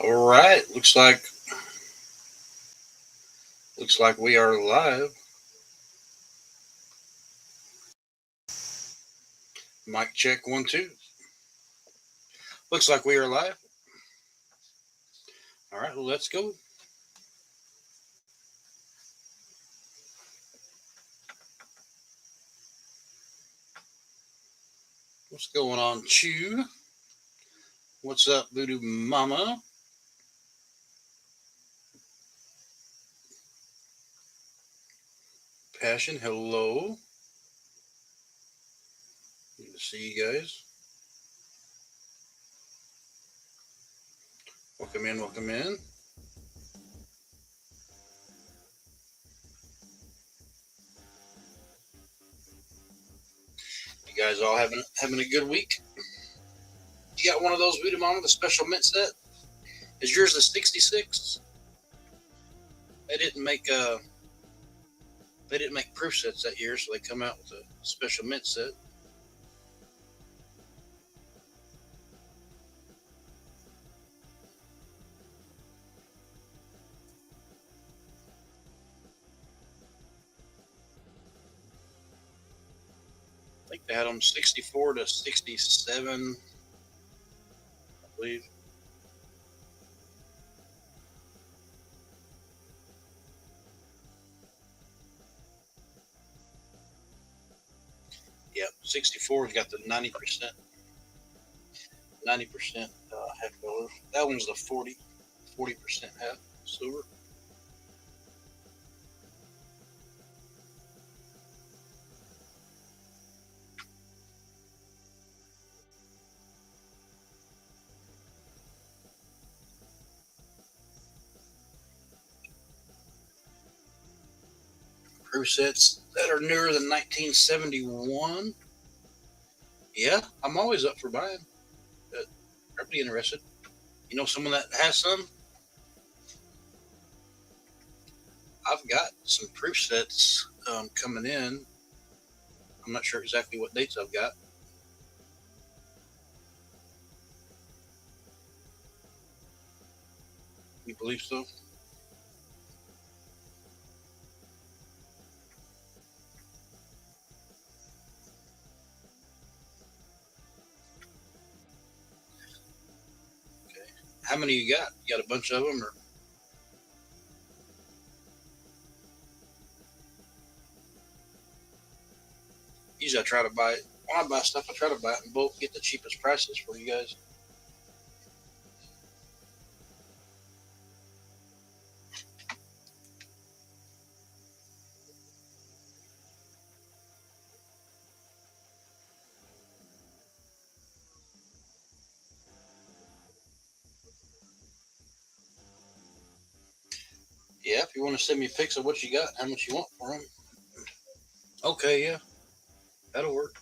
All right, looks like we are live. Mic check 1 2. Looks like we are live. All right, well, let's go. What's going on, Chew? What's up, Voodoo Mama? Passion, hello. Good to see you guys. Welcome in, welcome in. You guys all having a good week? You got one of those Voodoo Mama, the special mint set? Is yours the 66? They didn't make they didn't make proof sets that year, so they come out with a special mint set. I think they had them 64 to 67, I believe. Yeah, 64's got the 90% half color. That one's the 40% half silver. Proof sets that are newer than 1971. Yeah, I'm always up for buying. I'd be interested. You know someone that has some? I've got some proof sets coming in. I'm not sure exactly what dates I've got. You believe so? Okay. How many you got? You got a bunch of them, or usually I try to buy it. When I buy stuff, I try to buy it in bulk, get the cheapest prices for you guys. Yeah, if you want to send me pics of what you got, how much you want for them. Okay, yeah, that'll work.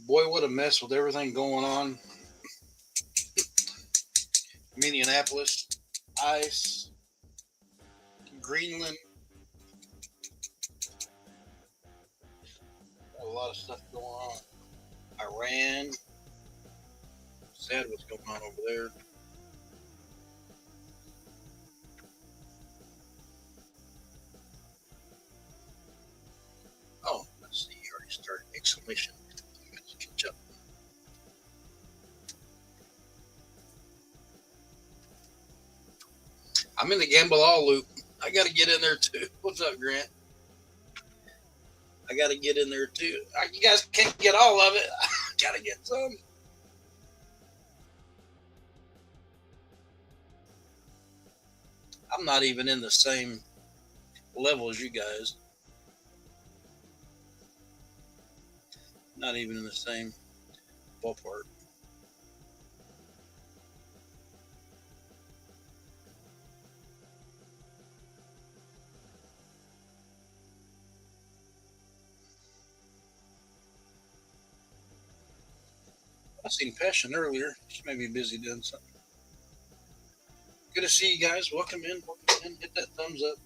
Boy, what a mess with everything going on. Minneapolis, ice, Greenland, a lot of stuff going on. Iran, sad what's going on over there. Oh, let's see, you already started exclamation. Let's catch up. I'm in the Gamble All loop. I got to get in there too. What's up, Grant? I got to get in there too. You guys can't get all of it. I got to get some. I'm not even in the same level as you guys. Not even in the same ballpark. I seen Passion earlier. She may be busy doing something. Good to see you guys. Welcome in. Welcome in. Hit that thumbs up.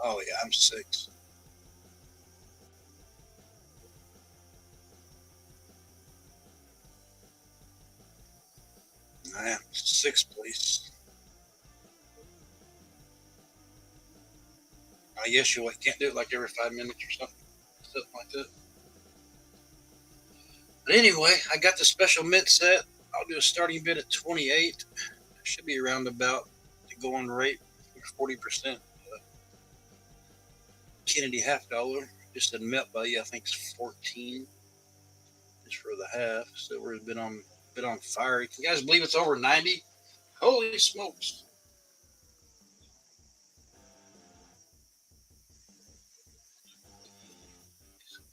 Oh yeah, I'm 6. I am 6, please. I guess you can't do it like every 5 minutes or something like that. But anyway, I got the special mint set. I'll do a starting bid at 28. Should be around about the going rate, 40%. Kennedy half dollar. Just a mint value, I think it's 14. Just for the half. Silver's been on fire. Can you guys believe it's over 90? Holy smokes!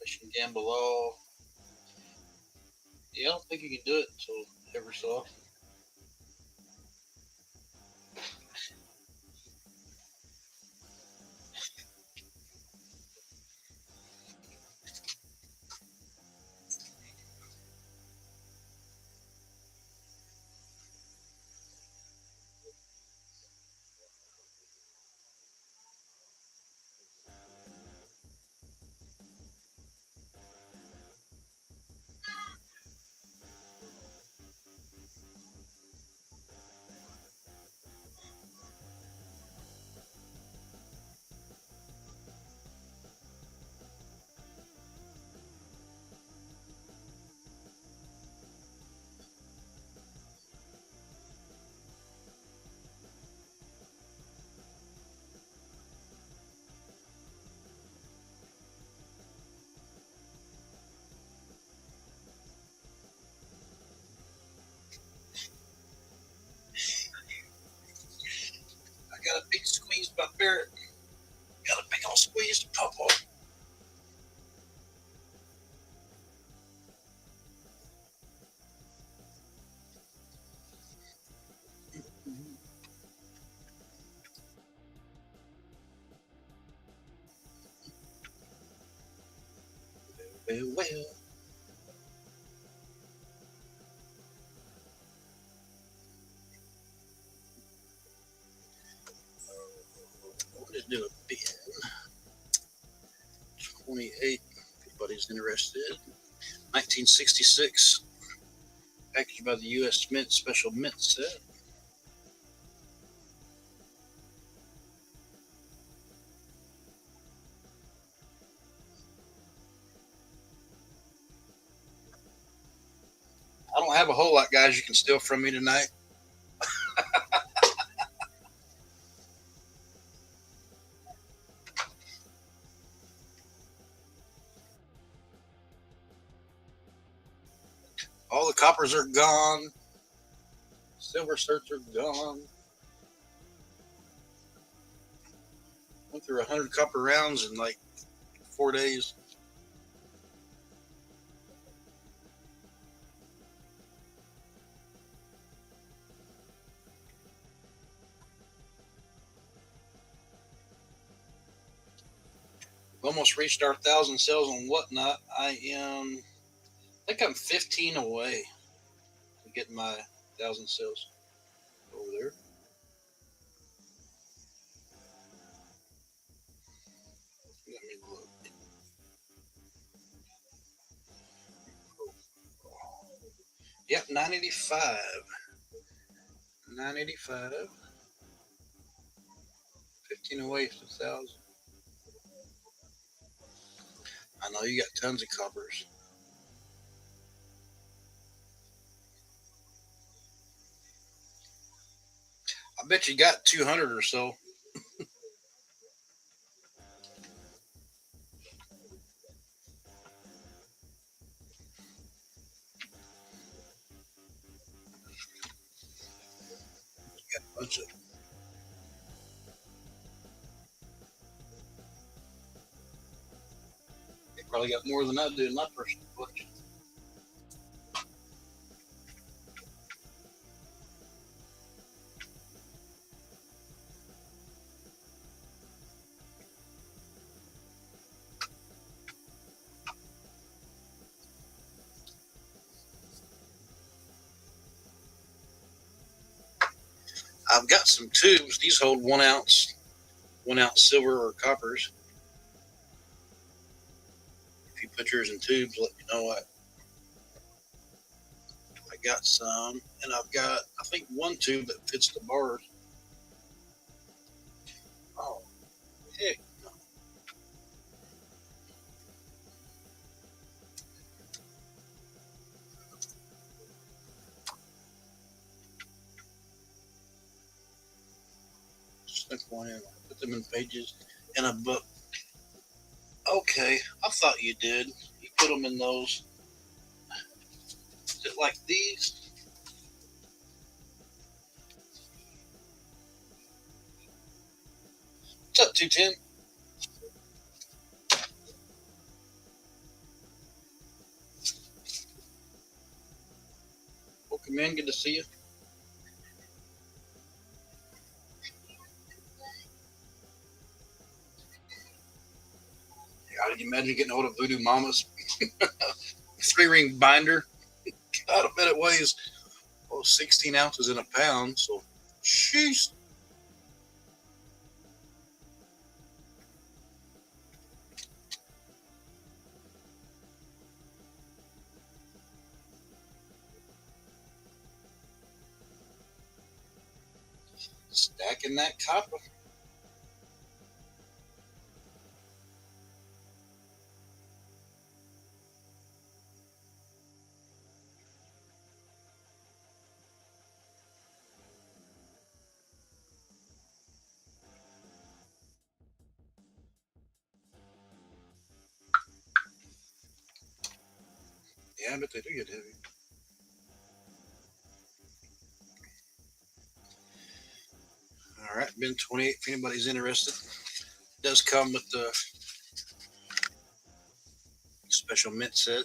Mission gamble all. Yeah, I don't think you can do it until ever so often. I got a big squeeze by Barrett. Got a big old squeeze to pop off. Well. What is doing? 28. If anybody's interested. 1966. Packaged by the U.S. Mint Special Mint Set. I don't have a whole lot, guys. You can steal from me tonight. All the coppers are gone. Silver certs are gone. Went through 100 copper rounds in like 4 days. Almost reached our 1,000 sales on Whatnot. I think I'm 15 away from getting my 1,000 sales over there. Let me look. Yep, 985. 985. 15 away from 1,000. I know you got tons of coppers. I bet you got 200 or so. Got a bunch of probably got more than I do in my personal collection. I've got some tubes. These hold 1 ounce, 1 ounce silver or coppers. If you put yours in tubes, let me know. I got some, and I've got, I think, one tube that fits the bars. Oh, heck no. Snuck one in. Put them in pages in a book. Okay, I thought you did. You put them in those. Is it like these? What's up, 210? Welcome in. Good to see you. God, did you imagine getting a hold of Voodoo Mama's 3-ring binder? God, I bet it weighs 16 ounces in a pound. So, sheesh. Stacking that copper. Yeah, I bet they do get heavy. All right, bin 28. If anybody's interested, it does come with the special mint set.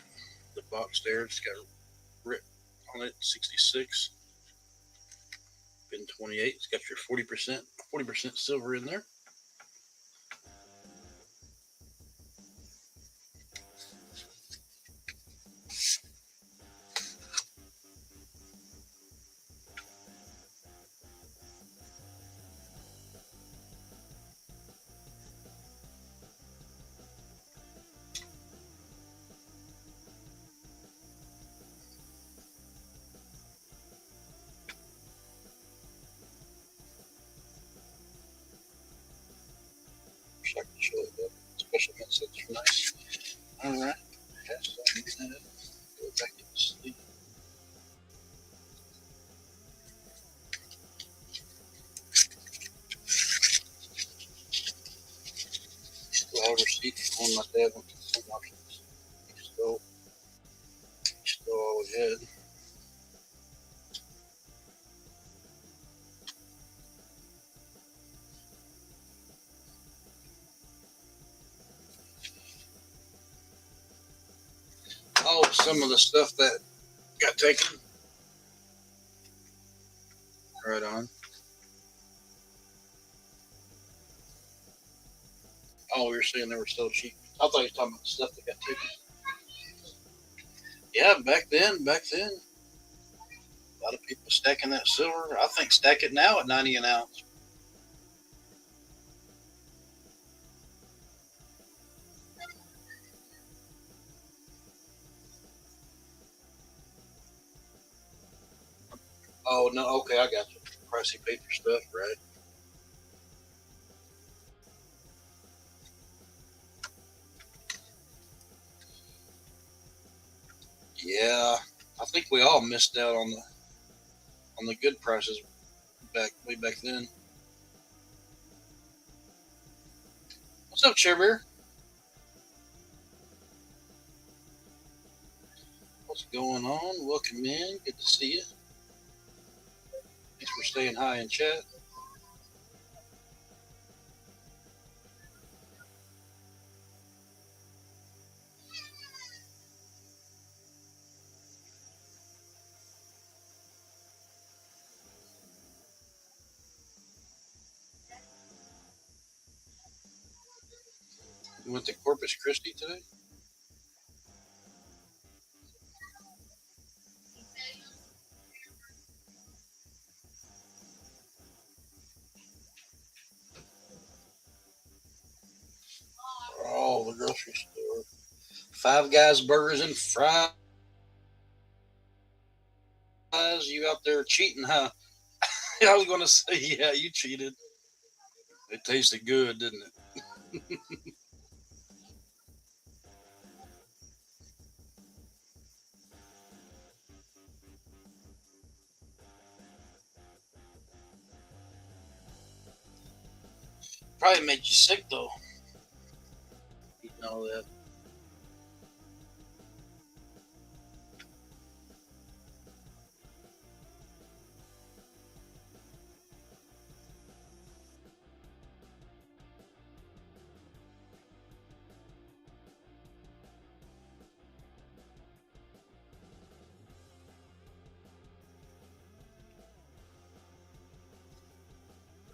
The box there, it's got writ on it 66. Bin 28. It's got your 40% silver in there. So I can show you that special mint sets are nice. All right, have some minute. Go back to sleep. Still have a receipt from my dad went to some options. Still always had. Oh, some of the stuff that got taken. Right on. Oh, you're saying they were so cheap. I thought you were talking about the stuff that got taken. Yeah, back then, a lot of people stacking that silver. I think stack it now at 90 an ounce. Oh no, okay, I got you. Pricey paper stuff, right? Yeah, I think we all missed out on the good prices way back then. What's up, Chair Bear? What's going on? Welcome in. Good to see you. Thanks for staying high in chat. You went to Corpus Christi today? Oh, the grocery store. Five Guys Burgers and Fries. You out there cheating, huh? I was going to say, yeah, you cheated. It tasted good, didn't it? Probably made you sick, though, eating all that.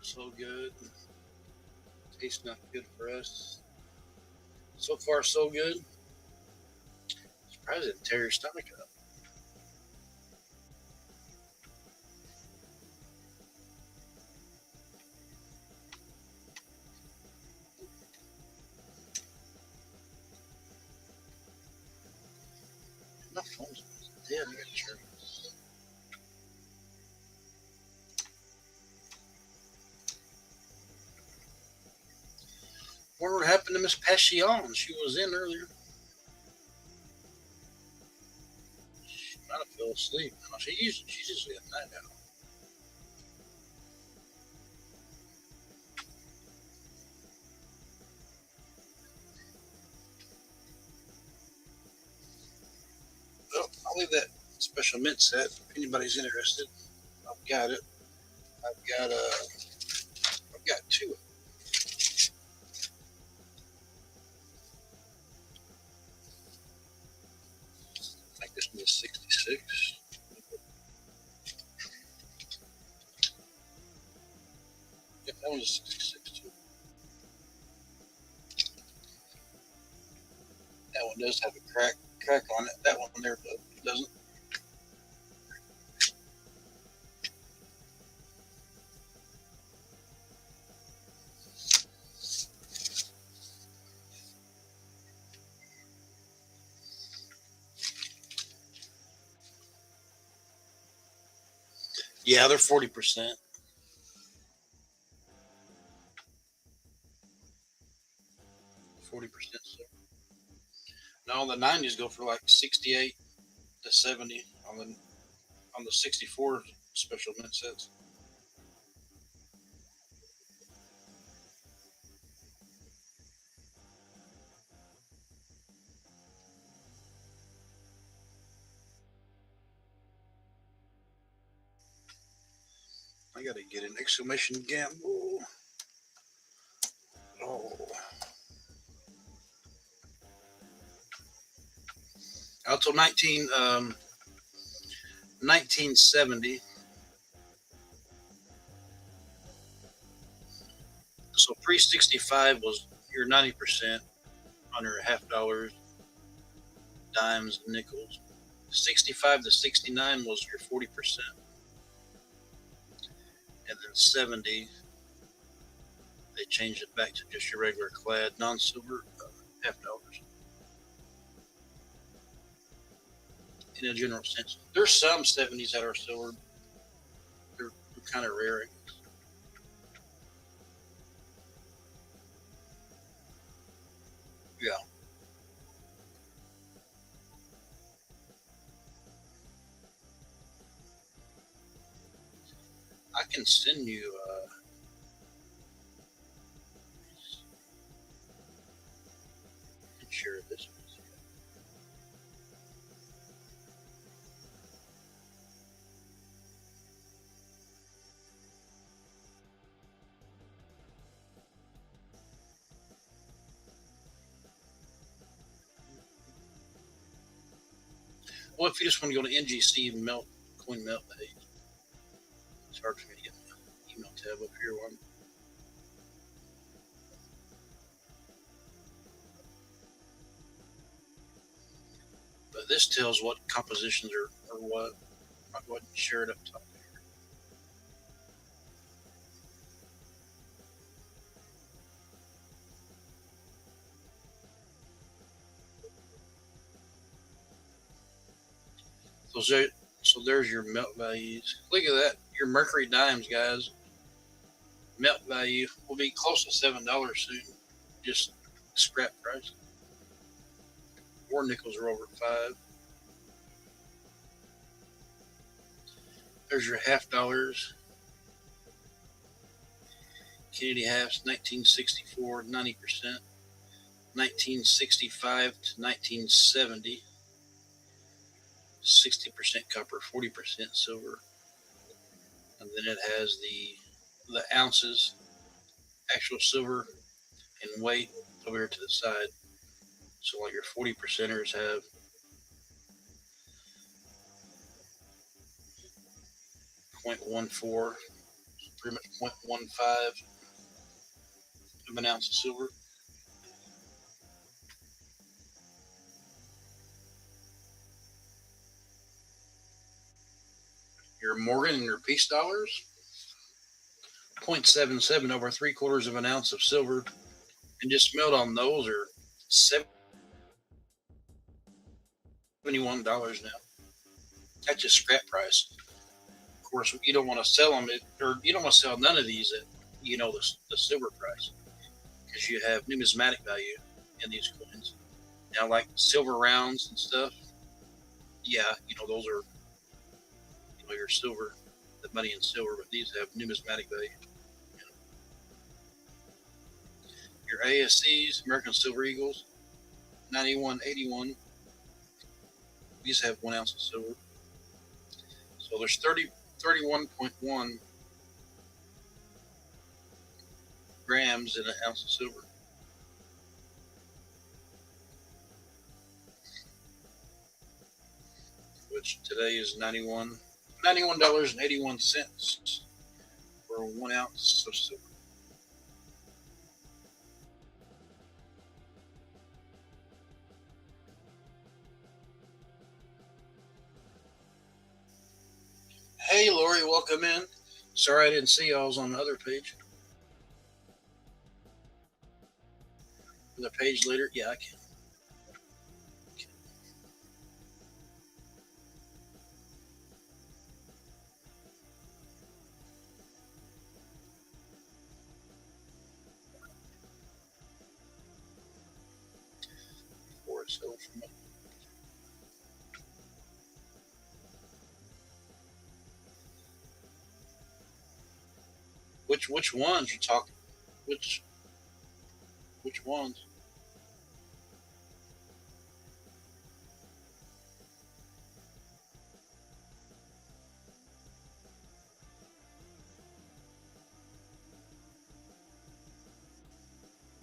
So good. Tastes not good for us. So far, so good. Surprised it didn't tear your stomach up. My phone's dead. I got to charge it. Wonder what happened to Miss Passion? She was in earlier. She might have fell asleep. No, she's usually a night owl. Well, I'll leave that special mint set if anybody's interested. I've got it. I've got I've got two. I think this one is 66. Yeah, that one's 66 too. That one does have a crack on it. That one there doesn't. Yeah, they're 40%. 40%. So now the 90s go for like 68 to 70 on the 64 special mint sets. I gotta get an exclamation gamble. Oh, out till 1970. So pre 65 was your 90% on your half dollars, dimes, nickels. 65 to 69 was your 40%, and then 70 they changed it back to just your regular clad non-silver half dollars. In a general sense, there's some 70s that are silver. They're kind of rare. Yeah, I can send you. Share this. Well, if you just want to go to NGC and melt coin melt, it's hard for me to get the email tab up here. One. But this tells what compositions or what. I'll go ahead and share it up top. So there's your melt values. Look at that. Your mercury dimes, guys. Melt value will be close to $7 soon. Just scrap price. War nickels are over 5. There's your half dollars. Kennedy halves, 1964, 90%. 1965 to 1970, 60% copper, 40% silver. And then it has the ounces, actual silver and weight over here to the side. So like your 40 percenters have 0.14, pretty much 0.15 of an ounce of silver. Your Morgan and your peace dollars, 0.77 over 3/4 of an ounce of silver. And just melt on those are $71 now. That's just scrap price. Of course, you don't want to sell them, or you don't want to sell none of these at the silver price, because you have numismatic value in these coins. Now, like silver rounds and stuff, yeah, those are your silver, the money in silver, but these have numismatic value. Your ASCs, American Silver Eagles, 91.81. These have 1 ounce of silver. So there's 31.1 grams in an ounce of silver. Which today is $91.81 for 1 ounce of silver. Hey, Lori, welcome in. Sorry I didn't see y'all. I was on the other page. The page later? Yeah, I can. For itself. Which ones you talking? Which ones?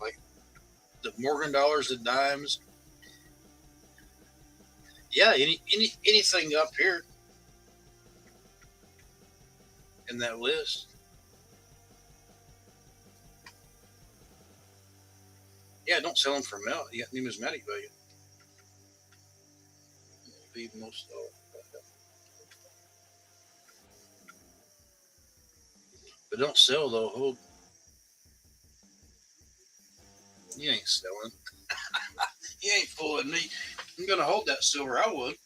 Like the Morgan dollars, the dimes. Yeah, anything up here in that list. Yeah, don't sell them for melt. You got numismatic value. Be most of. But don't sell though. Hold. You ain't selling. You ain't fooling me. I'm gonna hold that silver. I would.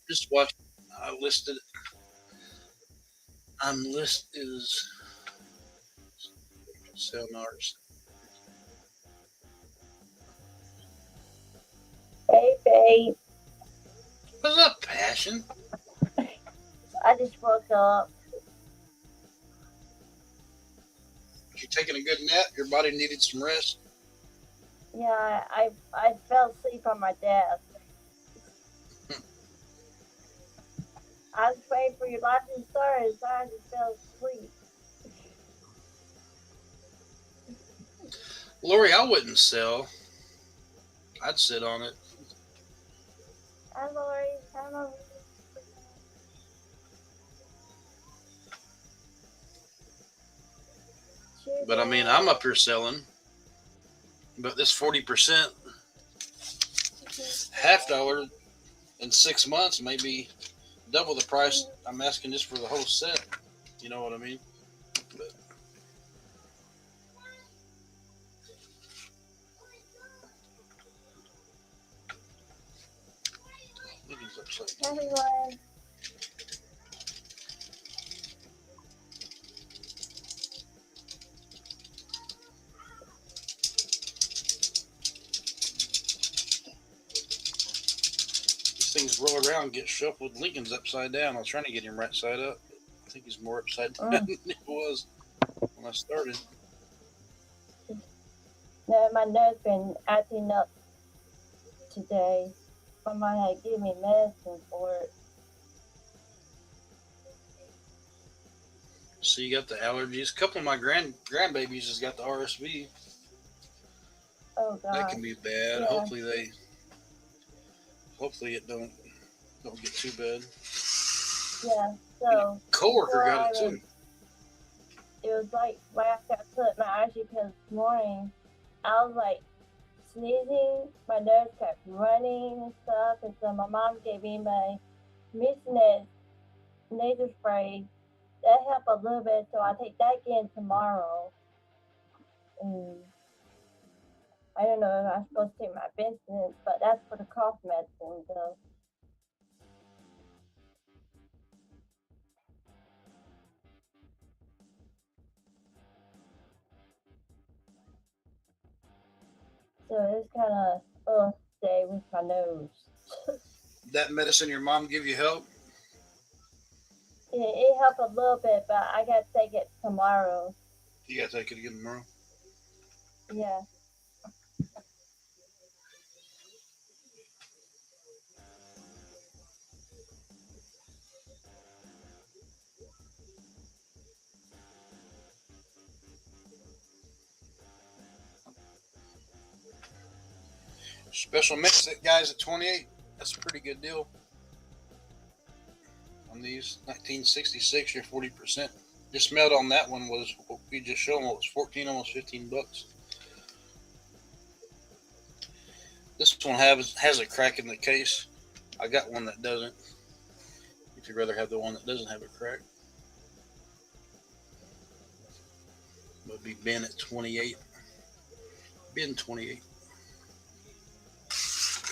Just watch. I listed. I'm list is sell ours. Hey, babe. What's up, Passion? I just woke up. You taking a good nap? Your body needed some rest. Yeah, I fell asleep on my desk. I was waiting for your live to start, so I just fell asleep. Lori, I wouldn't sell. I'd sit on it. Hi, Lori. Hi, Lori. But I mean, I'm up here selling. But this 40% half dollar in 6 months may be double the price I'm asking just for the whole set. You know what I mean? But Lincoln's upside Hi, down. everyone. These things roll around and get shuffled. Lincoln's upside down. I was trying to get him right side up. I think he's more upside down than it was when I started. No, my nose been acting up today. Somebody had given me medicine for it. So you got the allergies. A couple of my grandbabies has got the RSV. Oh God. That can be bad. Yeah. Hopefully it don't get too bad. Yeah. So Coworker got it too. it was like right after I put my IG pill this morning, I was like sneezing, my nose kept running and stuff, and so my mom gave me my Mucinex nasal spray. That helped a little bit, so I'll take that again tomorrow. And I don't know if I'm supposed to take my Benson, but that's for the cough medicine, so. So it's kind of stay with my nose. That medicine your mom give you help? It helped a little bit, but I gotta take it tomorrow. You gotta take it again tomorrow. Yeah. Special mix that guys at 28. That's a pretty good deal. On these 1966, you're 40%. Just smelled on that one was what we just showed them. It was 14, almost $15. This one has a crack in the case. I got one that doesn't. If you'd rather have the one that doesn't have a crack, would be Ben at 28. Ben 28.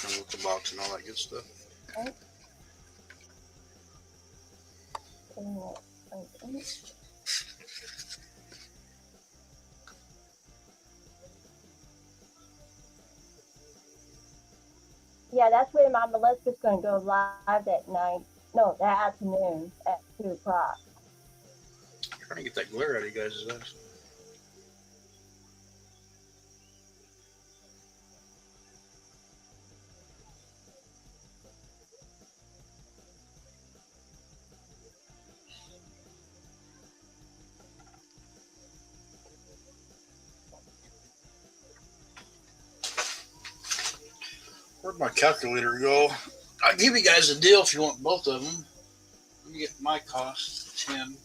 And with the box and all that good stuff. Okay. Yeah, that's where my Melissa's going to go live that night. No, that afternoon at 2 o'clock. I'm trying to get that glare out of you guys' eyes. Where'd my calculator go? I'll give you guys a deal if you want both of them. Let me get my cost 10.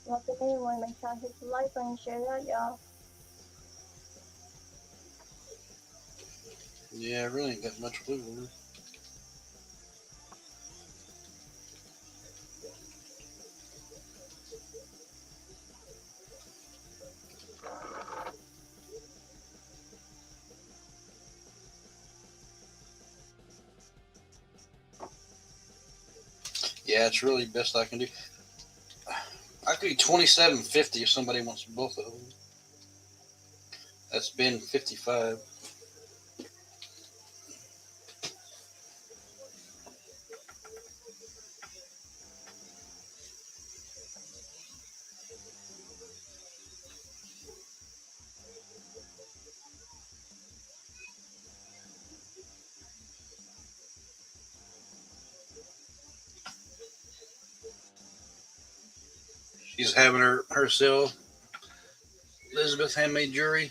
Welcome everyone. Make sure I hit the like button and share that, y'all. Yeah, I really ain't got much wiggle room. Yeah, it's really best I can do. I could do $27.50 if somebody wants both of them. That's been 55. She's having her sale Elizabeth handmade jewelry.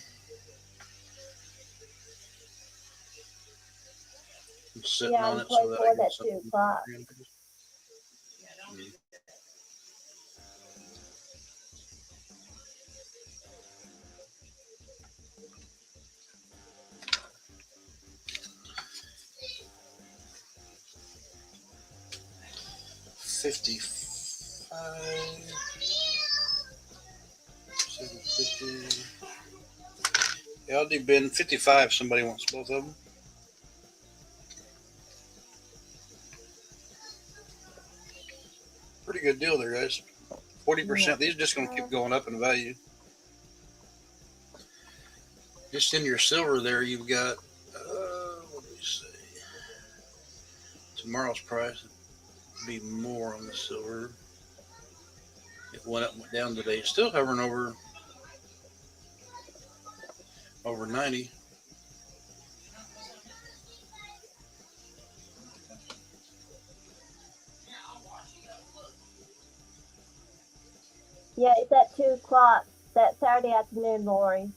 I'm sitting Yeah, on I'm it so that I 24 get at something. 2 o'clock. $55, $750. Yeah, I'll do Ben 55. Somebody wants both of them. Pretty good deal there, guys. 40%. These are just going to keep going up in value. Just in your silver there, you've got, what do we say? Tomorrow's price would be more on the silver. It went up and went down today. It's still hovering over 90. Yeah, it's at 2 o'clock that Saturday afternoon, Lori.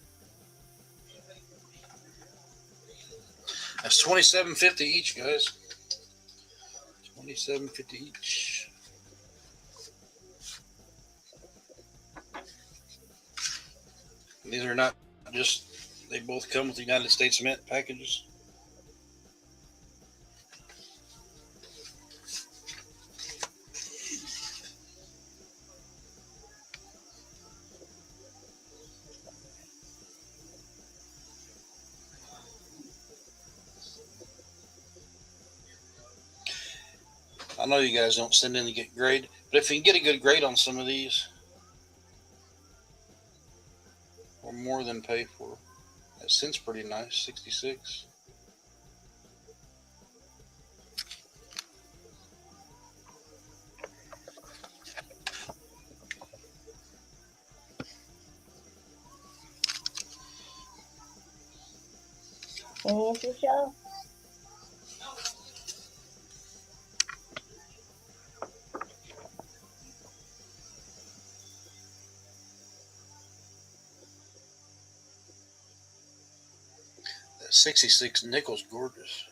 That's $27.50 each, guys. $27.50 each. These are not just, they both come with the United States Mint packages. I know you guys don't send in to get grade, but if you can get a good grade on some of these, we're more than pay for. That scent's pretty nice, 66. Any answer, show? That 66 nickel's gorgeous.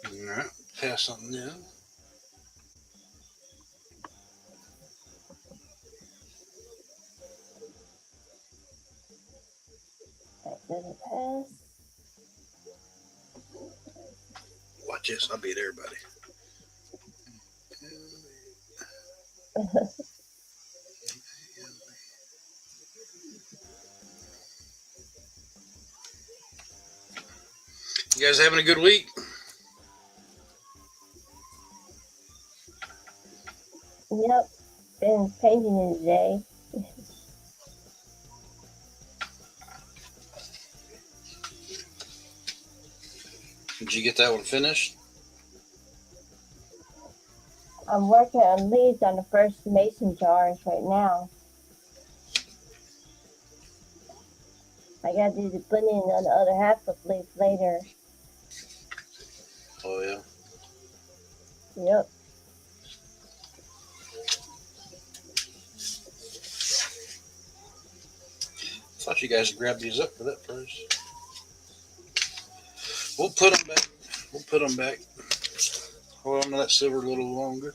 All right, pass on them. That doesn't pass. Watch this, I'll beat everybody. You guys having a good week? Yep, been painting today. Did you get that one finished? I'm working on leaves on the first mason jars right now. I gotta do the blending on the other half of leaf later. Oh, yeah. Yep. I thought you guys would grab these up for that price. We'll put them back. We'll put them back. Hold on to that silver a little longer.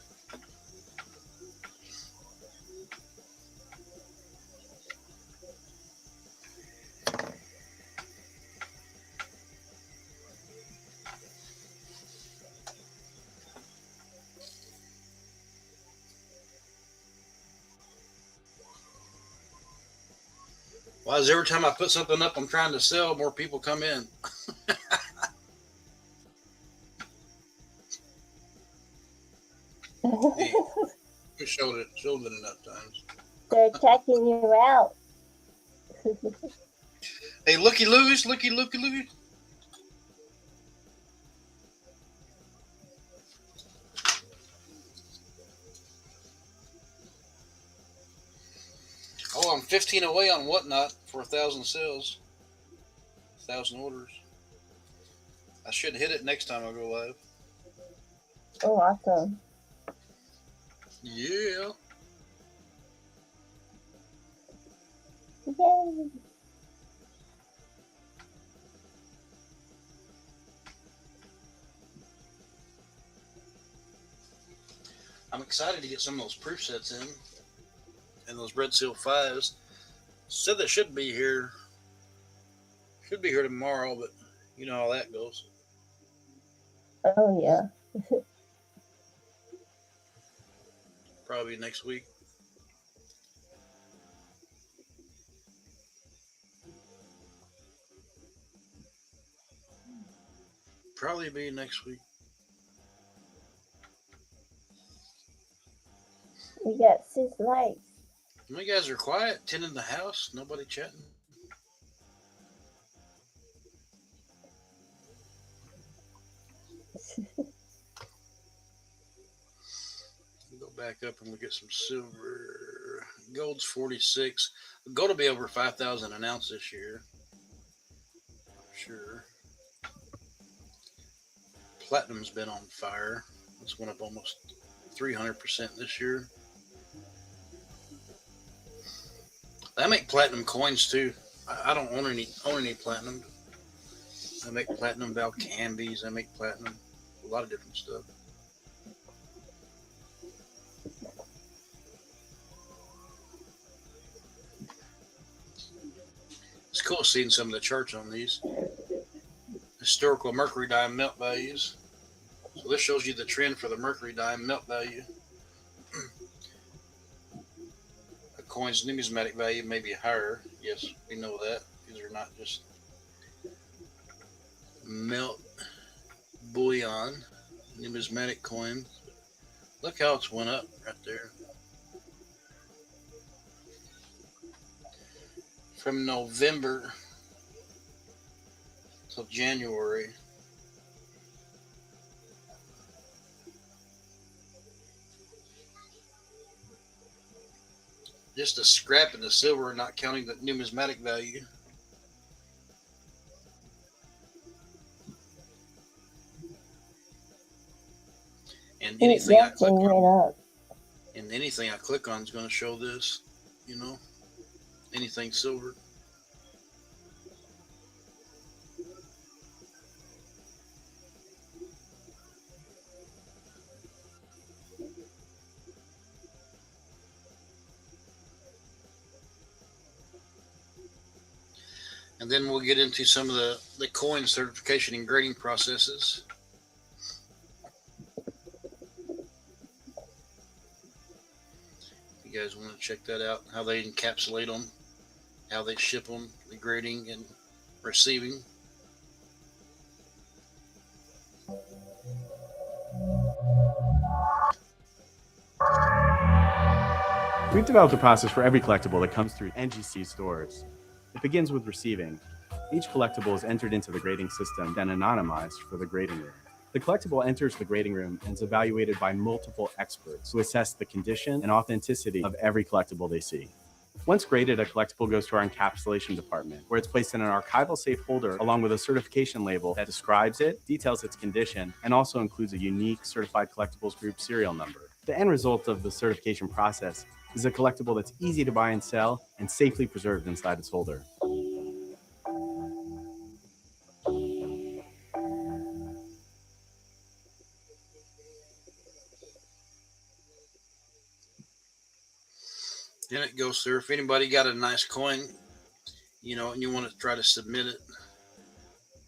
Why is every time I put something up I'm trying to sell, more people come in? Hey, we showed it enough times. They're checking you out. Hey, looky loos. Oh, I'm 15 away on Whatnot. for 1,000 sales, 1,000 orders. I should hit it next time I go live. Oh, awesome. Yeah. Yay. I'm excited to get some of those proof sets in and those Red Seal 5s. Said they should be here. Should be here tomorrow, but you know how that goes. Oh, yeah. Probably next week. Probably be next week. We got 6 likes. You guys are quiet, tending the house, nobody chatting. Go back up and we'll get some silver. Gold's 46. Gold will be over 5,000 an ounce this year. Sure. Platinum's been on fire. It's went up almost 300% this year. They make platinum coins too. I don't own any platinum. I make platinum Valcambis. I make platinum, a lot of different stuff. It's cool seeing some of the charts on these. Historical mercury dime melt values. So this shows you the trend for the mercury dime melt value. A coin's numismatic value may be higher. Yes, we know that. These are not just melt bullion numismatic coins. Look how it's went up right there. From November till January. Just a scrap in the silver, not counting the numismatic value. And anything I click on, and anything I click on is going to show this, you know, anything silver. And then we'll get into some of the coin certification and grading processes. You guys want to check that out, how they encapsulate them, how they ship them, the grading and receiving. We've developed a process for every collectible that comes through NGC stores. It begins with receiving. Each collectible is entered into the grading system, then anonymized for the grading room. The collectible enters the grading room and is evaluated by multiple experts who assess the condition and authenticity of every collectible they see. Once graded, a collectible goes to our encapsulation department, where it's placed in an archival safe holder along with a certification label that describes it, details its condition, and also includes a unique Certified Collectibles Group serial number. The end result of the certification process is a collectible that's easy to buy and sell and safely preserved inside its holder. Then it goes through. If anybody got a nice coin, you know, and you want to try to submit it,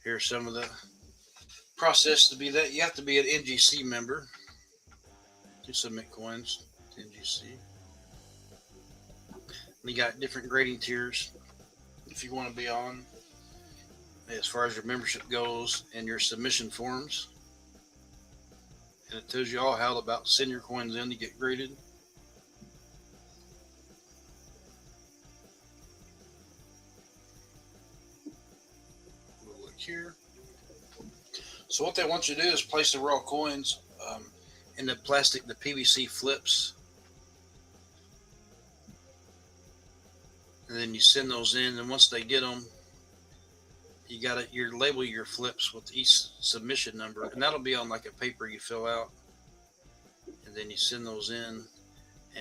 here's some of the process to be that. You have to be an NGC member to submit coins to NGC. You got different grading tiers if you want to be on, as far as your membership goes and your submission forms. And it tells you all how about send your coins in to get graded. We'll look here. So what they want you to do is place the raw coins in the the PVC flips. and then you send those in. And once they get them, you got to you label your flips with each submission number, and that'll be on like a paper you fill out, and then you send those in,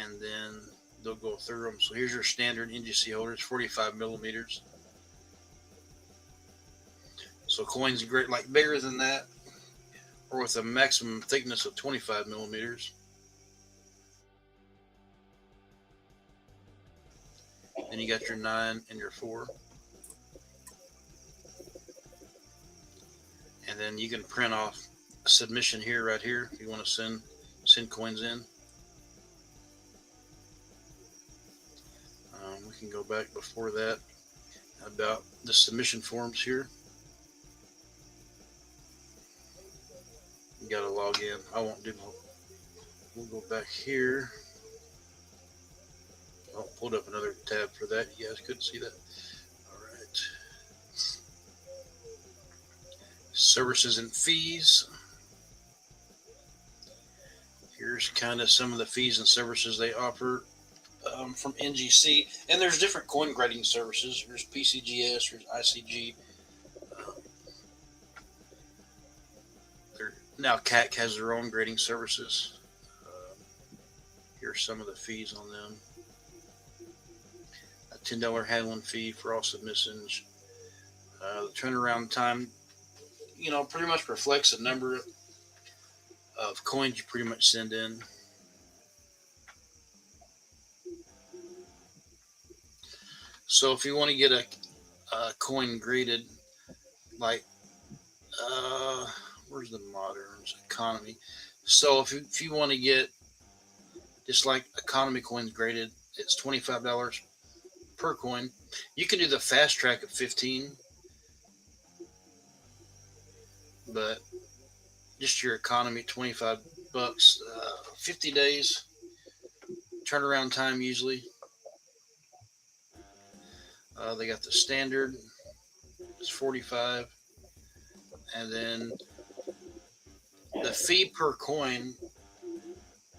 and then they'll go through them. So here's your standard NGC holder. It's 45 millimeters. So coins great, like bigger than that, or with a maximum thickness of 25 millimeters. Then you got your 9 and your 4. And then you can print off a submission here, right here, if you want to send coins in. We can go back before that about the submission forms here. You got to log in. I won't do. We'll go back here. I'll pull up another tab for that. You guys couldn't see that. All right. Services and fees. Here's kind of some of the fees and services they offer from NGC. And there's different coin grading services. There's PCGS, there's ICG. Now CAC has their own grading services. Here's some of the fees on them. A $10 handling fee for all submissions. The turnaround time, pretty much reflects the number of coins you pretty much send in. So if you want to get a coin graded, like where's the Moderns economy? So if you want to get just like economy coins graded, it's $25 per coin. You can do the fast track of 15, but just your economy, $25, 50 days turnaround time usually. They got the standard, it's 45, and then the fee per coin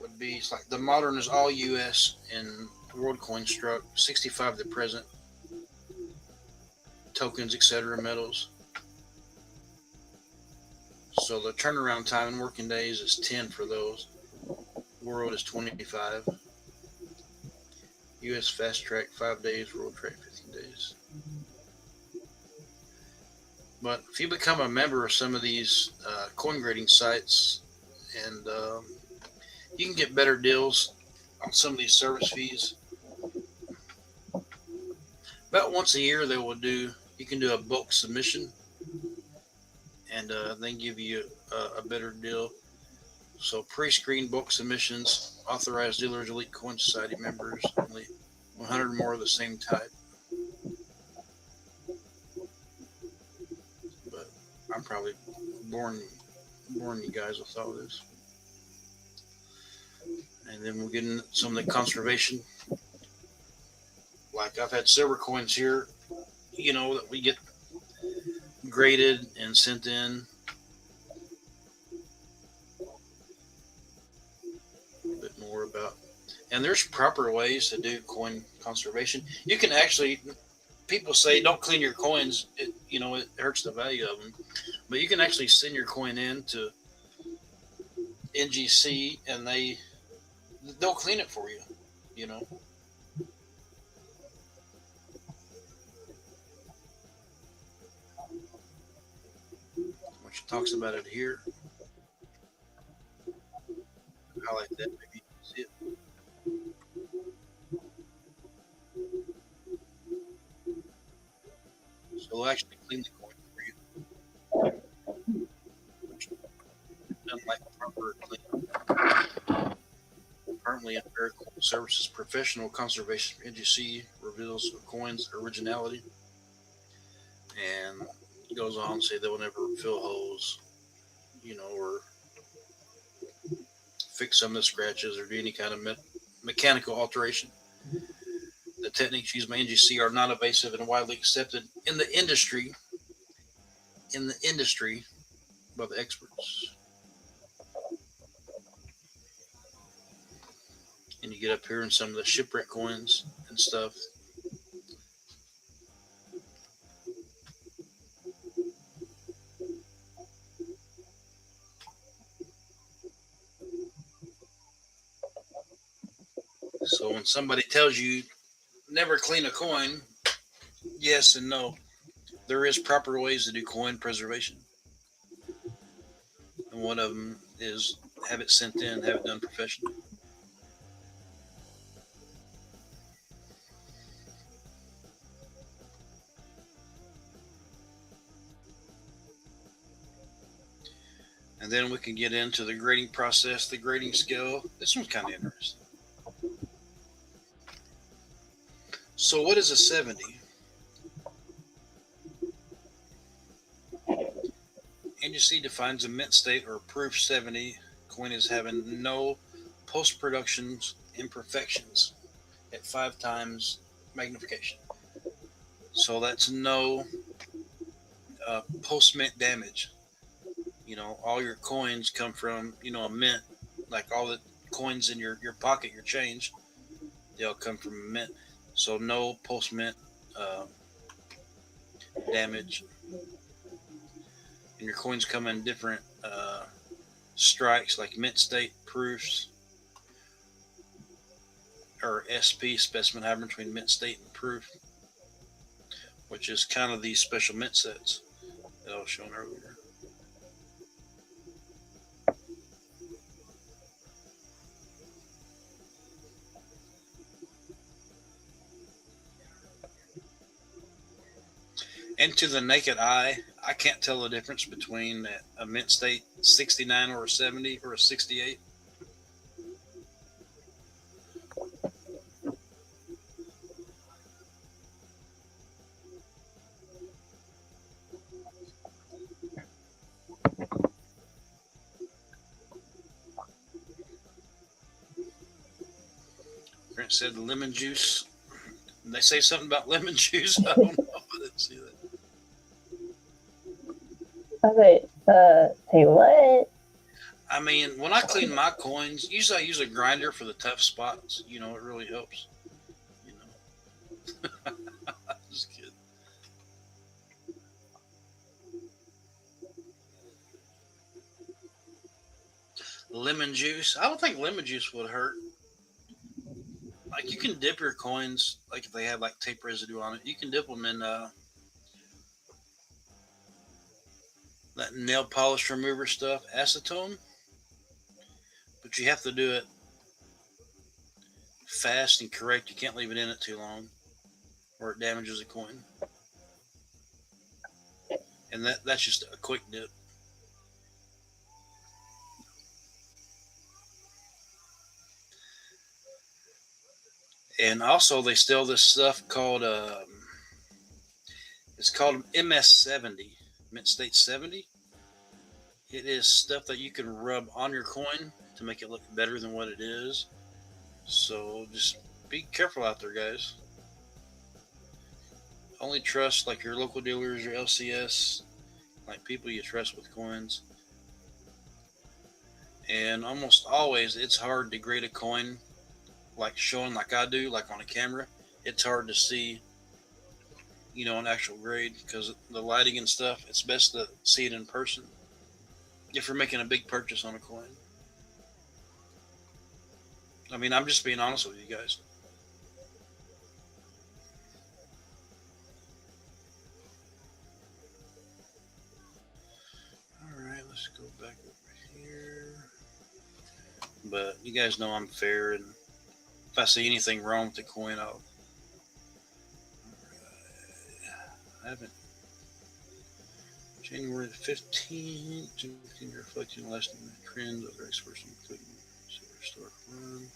would be, it's like the Modern is all US and World Coin Struck, 65 the present, tokens, etc., metals. So the turnaround time in working days is 10 for those. World is 25. US Fast Track 5 days, World Track 15 days. But if you become a member of some of these coin grading sites, and you can get better deals on some of these service fees. About once a year, you can do a bulk submission, and they give you a better deal. So pre-screened bulk submissions, authorized dealers, elite coin society members, only 100 more of the same type. But I'm probably boring you guys with all this. And then we'll get into some of the conservation. Like I've had silver coins here, that we get graded and sent in. A bit more about, and there's proper ways to do coin conservation. You can actually, people say don't clean your coins, it hurts the value of them, but you can actually send your coin in to NGC and they'll clean it for you, Which talks about it here. Highlight that, maybe you can see it. So they'll actually clean the coin for you. Done like proper clean. Currently, Empirical Services Professional Conservation NGC reveals a coin's originality, and it goes on to say they will never fill holes, or fix some of the scratches or do any kind of mechanical alteration. The techniques used by NGC are not invasive and widely accepted in the industry by the experts. And you get up here in some of the shipwreck coins and stuff. So when somebody tells you never clean a coin, yes and no. There is proper ways to do coin preservation. And one of them is have it sent in, have it done professionally. And then we can get into the grading process, the grading scale. This one's kind of interesting. So what is a 70? NGC defines a mint state or proof 70 coin as having no post-production imperfections at 5 times magnification. So that's no post-mint damage. You know, all your coins come from, you know, a mint. Like all the coins in your pocket, your change, they all come from a mint. So no post-mint damage. And your coins come in different strikes, like mint state, proofs, or SP, specimen hybrid between mint state and proof, which is kind of these special mint sets that I was showing earlier. And to the naked eye, I can't tell the difference between a mint state 69 or a 70 or a 68. Grant said lemon juice. They say something about lemon juice. I don't know. I didn't see that. Okay, say what? I mean, when I clean my coins, usually I use a grinder for the tough spots. You know, it really helps. You know, just kidding. Lemon juice. I don't think lemon juice would hurt. Like you can dip your coins, like if they have like tape residue on it, you can dip them in that nail polish remover stuff, acetone. But you have to do it fast and correct. You can't leave it in it too long, or it damages the coin. And that's just a quick dip. And also, they sell this stuff called it's called MS70, Mint State 70. It is stuff that you can rub on your coin to make it look better than what it is. So just be careful out there, guys. Only trust like your local dealers, your LCS, like people you trust with coins. And almost always, it's hard to grade a coin like showing like I do, like on a camera. It's hard to see, you know, an actual grade because the lighting and stuff. It's best to see it in person if you're making a big purchase on a coin. I mean, I'm just being honest with you guys. All right, let's go back over here. But you guys know I'm fair, and if I see anything wrong with the coin, I'll. I haven't. January the 15th, reflecting the last trend of experts including historic run.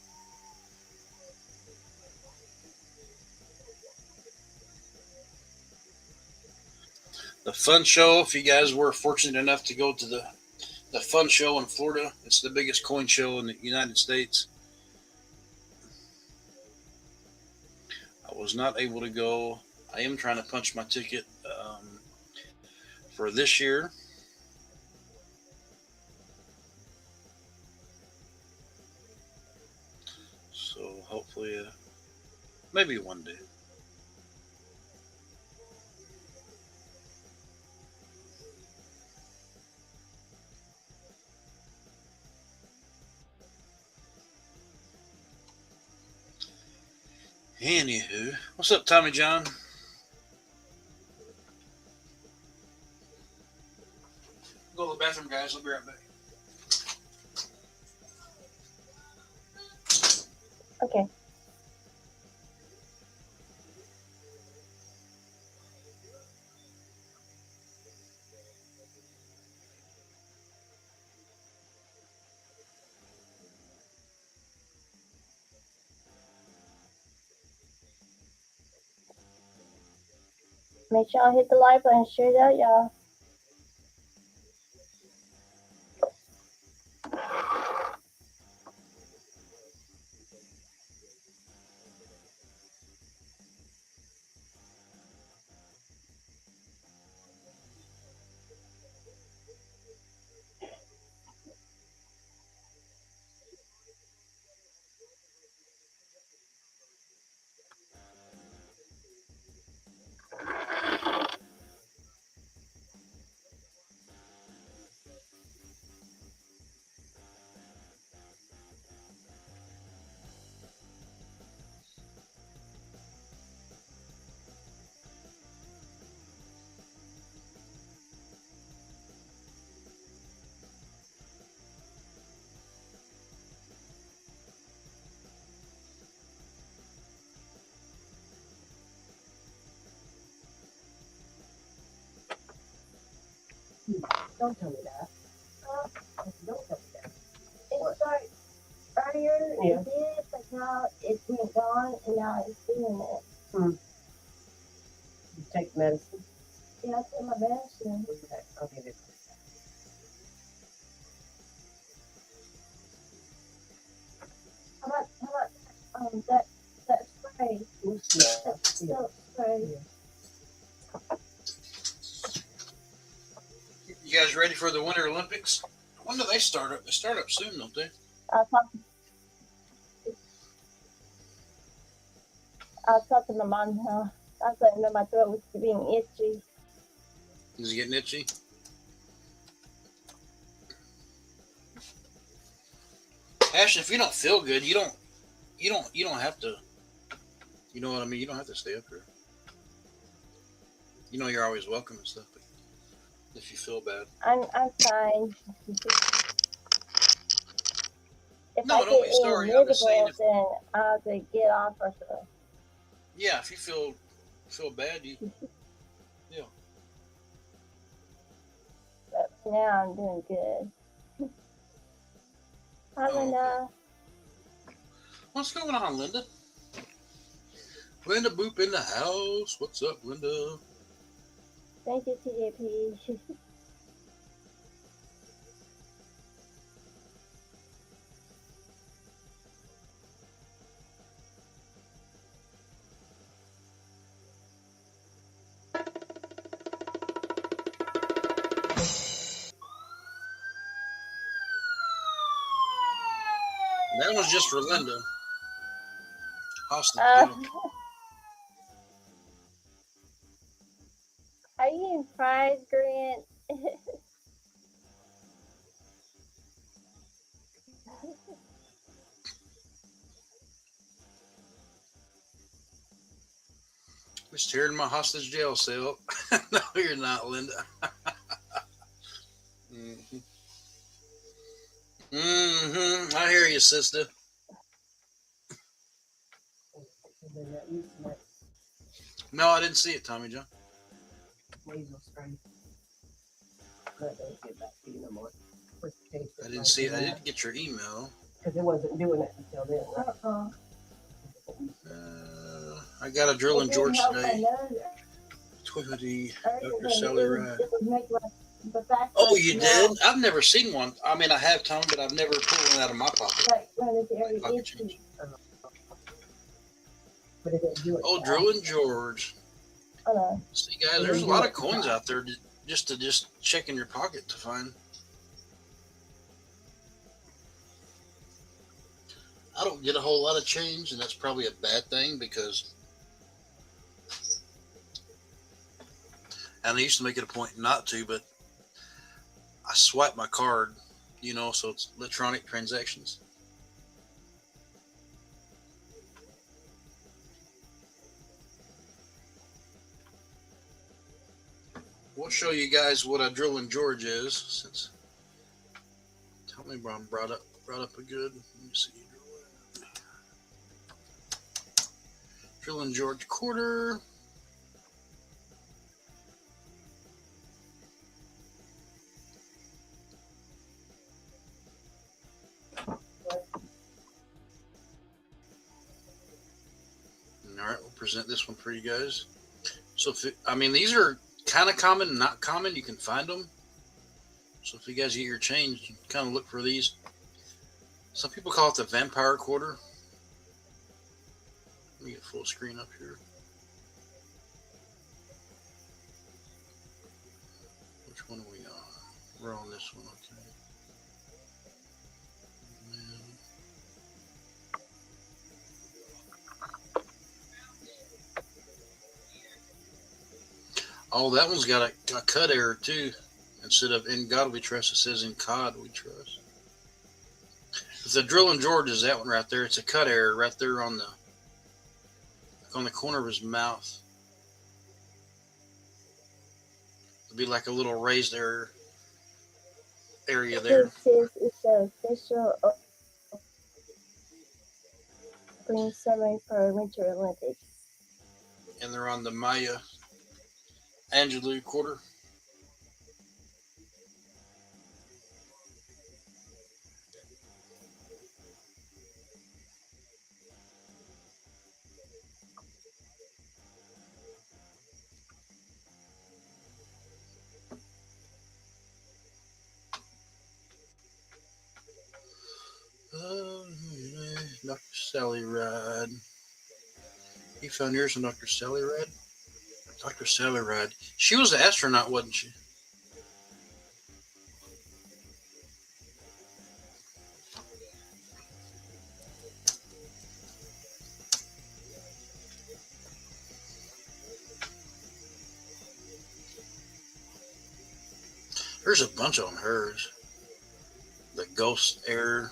The fun show, if you guys were fortunate enough to go to the fun show in Florida, it's the biggest coin show in the United States. I was not able to go. I am trying to punch my ticket for this year. So hopefully, maybe one day. Anywho, what's up, Tommy John? Go to the bathroom, guys. I'll be right back. Okay. Make sure y'all hit the like button, share it out, y'all. Don't tell me that. Don't tell me that. It started earlier, Yeah. it did, but now it's been gone and now it's doing it. You take medicine. Yeah, I took my medicine. Okay, I'll give it. How about that spray? That Yeah. silk spray. You guys ready for the Winter Olympics? When do they start up? They start up soon, don't they? I was talking to my mom now. I was letting her know my throat was being itchy. Is it getting itchy? Ashton, if you don't feel good, you don't have to. You know what I mean? You don't have to stay up here. You know you're always welcome and stuff. But if you feel bad, I'm fine. If No, I don't get be any sorry. I'm just saying miserable, then I'll have to get off or so. yeah, if you feel bad, you But for now, I'm doing good. Hi, Oh, Linda. what's going on, Linda? Linda Boop in the house. What's up, Linda? Thank you, TJP. That was just for Linda. Hostage deal. Are you eating fries, Grant? Just tearing my hostage jail cell. No, you're not, Linda. I hear you, sister. No, I didn't see it, Tommy John. Nasal spray. But don't get back to you no more. I didn't see it. I didn't get your email. Because it wasn't doing it until then. Uh-uh. I got a drill in It didn't George help my today. nose. Twitty, Or Dr. anything. Sally It would Rye. make the fact Oh, that you now, did? I've never seen one. I mean, I have, Tom, but I've never pulled one out of my pocket. like, when it's very Pocket itchy. change. But it didn't do it. Oh, drill in George. I know. See, guys, there's a lot of coins out there just to check in your pocket to find. I don't get a whole lot of change, and that's probably a bad thing because, and I used to make it a point not to, but I swipe my card, so it's electronic transactions. we'll show you guys what a Drilling George is. Since Tommy Brown brought up a good. Let me see. Drilling George quarter. All right, we'll present this one for you guys. So, these are kind of common, not common. You can find them. So, if you guys get your change, you kind of look for these. Some people call it the vampire quarter. Let me get full screen up here. Which one are we on? We're on this one, okay. Oh, that one's got a cut error too. Instead of "In God We Trust," it says "In COD We Trust." If the Drilling George is that one right there, it's a cut error right there on the corner of his mouth. It'll be like a little raised area there. This is the official opening ceremony for Winter Olympics. And they're on the Maya Angelou quarter. Dr. Sally Ride. You found yours on Dr. Sally Ride? Dr. Sally Ride. She was an astronaut, wasn't she? There's a bunch on hers. The Ghost Air.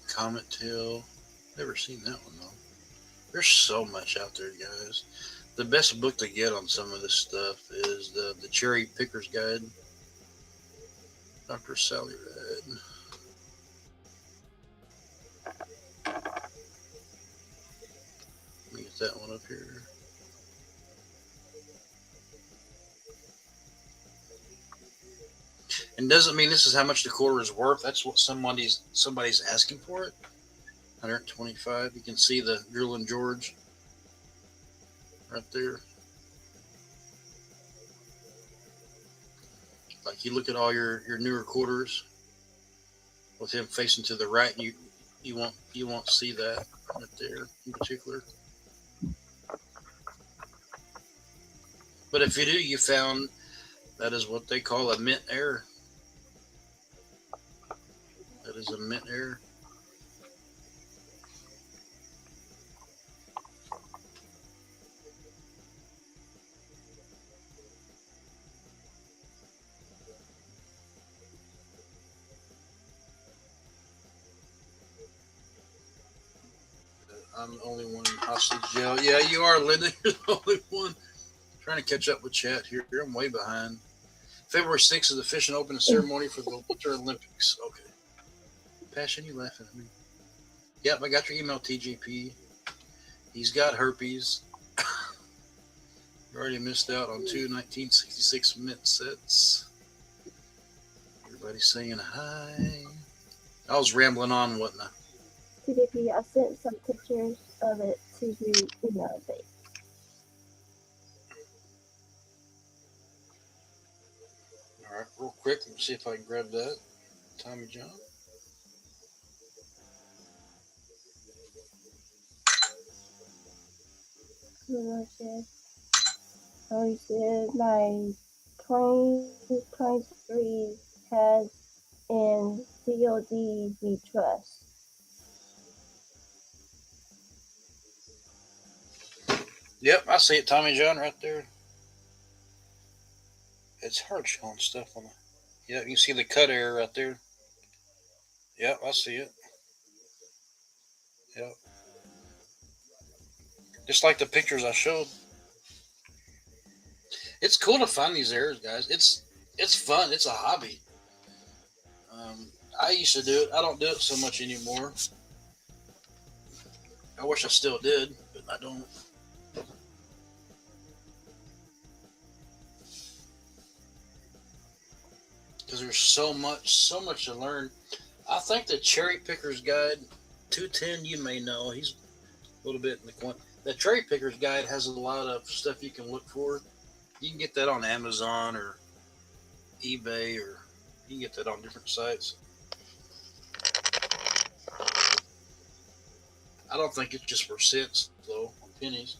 Comet Tail. Never seen that one though. There's so much out there, guys. The best book to get on some of this stuff is the Cherry Picker's Guide. Dr. Sally Ride. Let me get that one up here. And doesn't mean this is how much the quarter is worth. That's what somebody's asking for it. 125. You can see the Drilling George right there. Like you look at all your newer quarters with him facing to the right, and you won't see that right there in particular. But if you do, you found that is what they call a mint error. That is a mint error. I'm the only one in hostage jail. Yeah, you are, Linda. You're the only one. Trying to catch up with chat here. I'm way behind. February 6th is the fishing opening ceremony for the Winter Olympics. Okay. Passion, you laughing at me? Yep, I got your email, TGP. He's got herpes. You already missed out on 2 1966 mint sets. Everybody's saying hi. I was rambling on, wasn't I? TDP, I sent some pictures of it to your email page. All right, real quick, let me see if I can grab that. Tommy John. Oh, you said my 2023 has in COD we trust. Yep, I see it, Tommy John, right there. It's hard showing stuff on it. Yeah, you can see the cut error right there. Yep, I see it. Yep. Just like the pictures I showed. It's cool to find these errors, guys. It's fun. It's a hobby. I used to do it. I don't do it so much anymore. I wish I still did, but I don't. Because there's so much to learn. I think the Cherry Picker's Guide 210, you may know, he's a little bit in the coin. The Cherry Picker's Guide has a lot of stuff you can look for. You can get that on Amazon or eBay, or you can get that on different sites. I don't think it's just for cents, though, on pennies.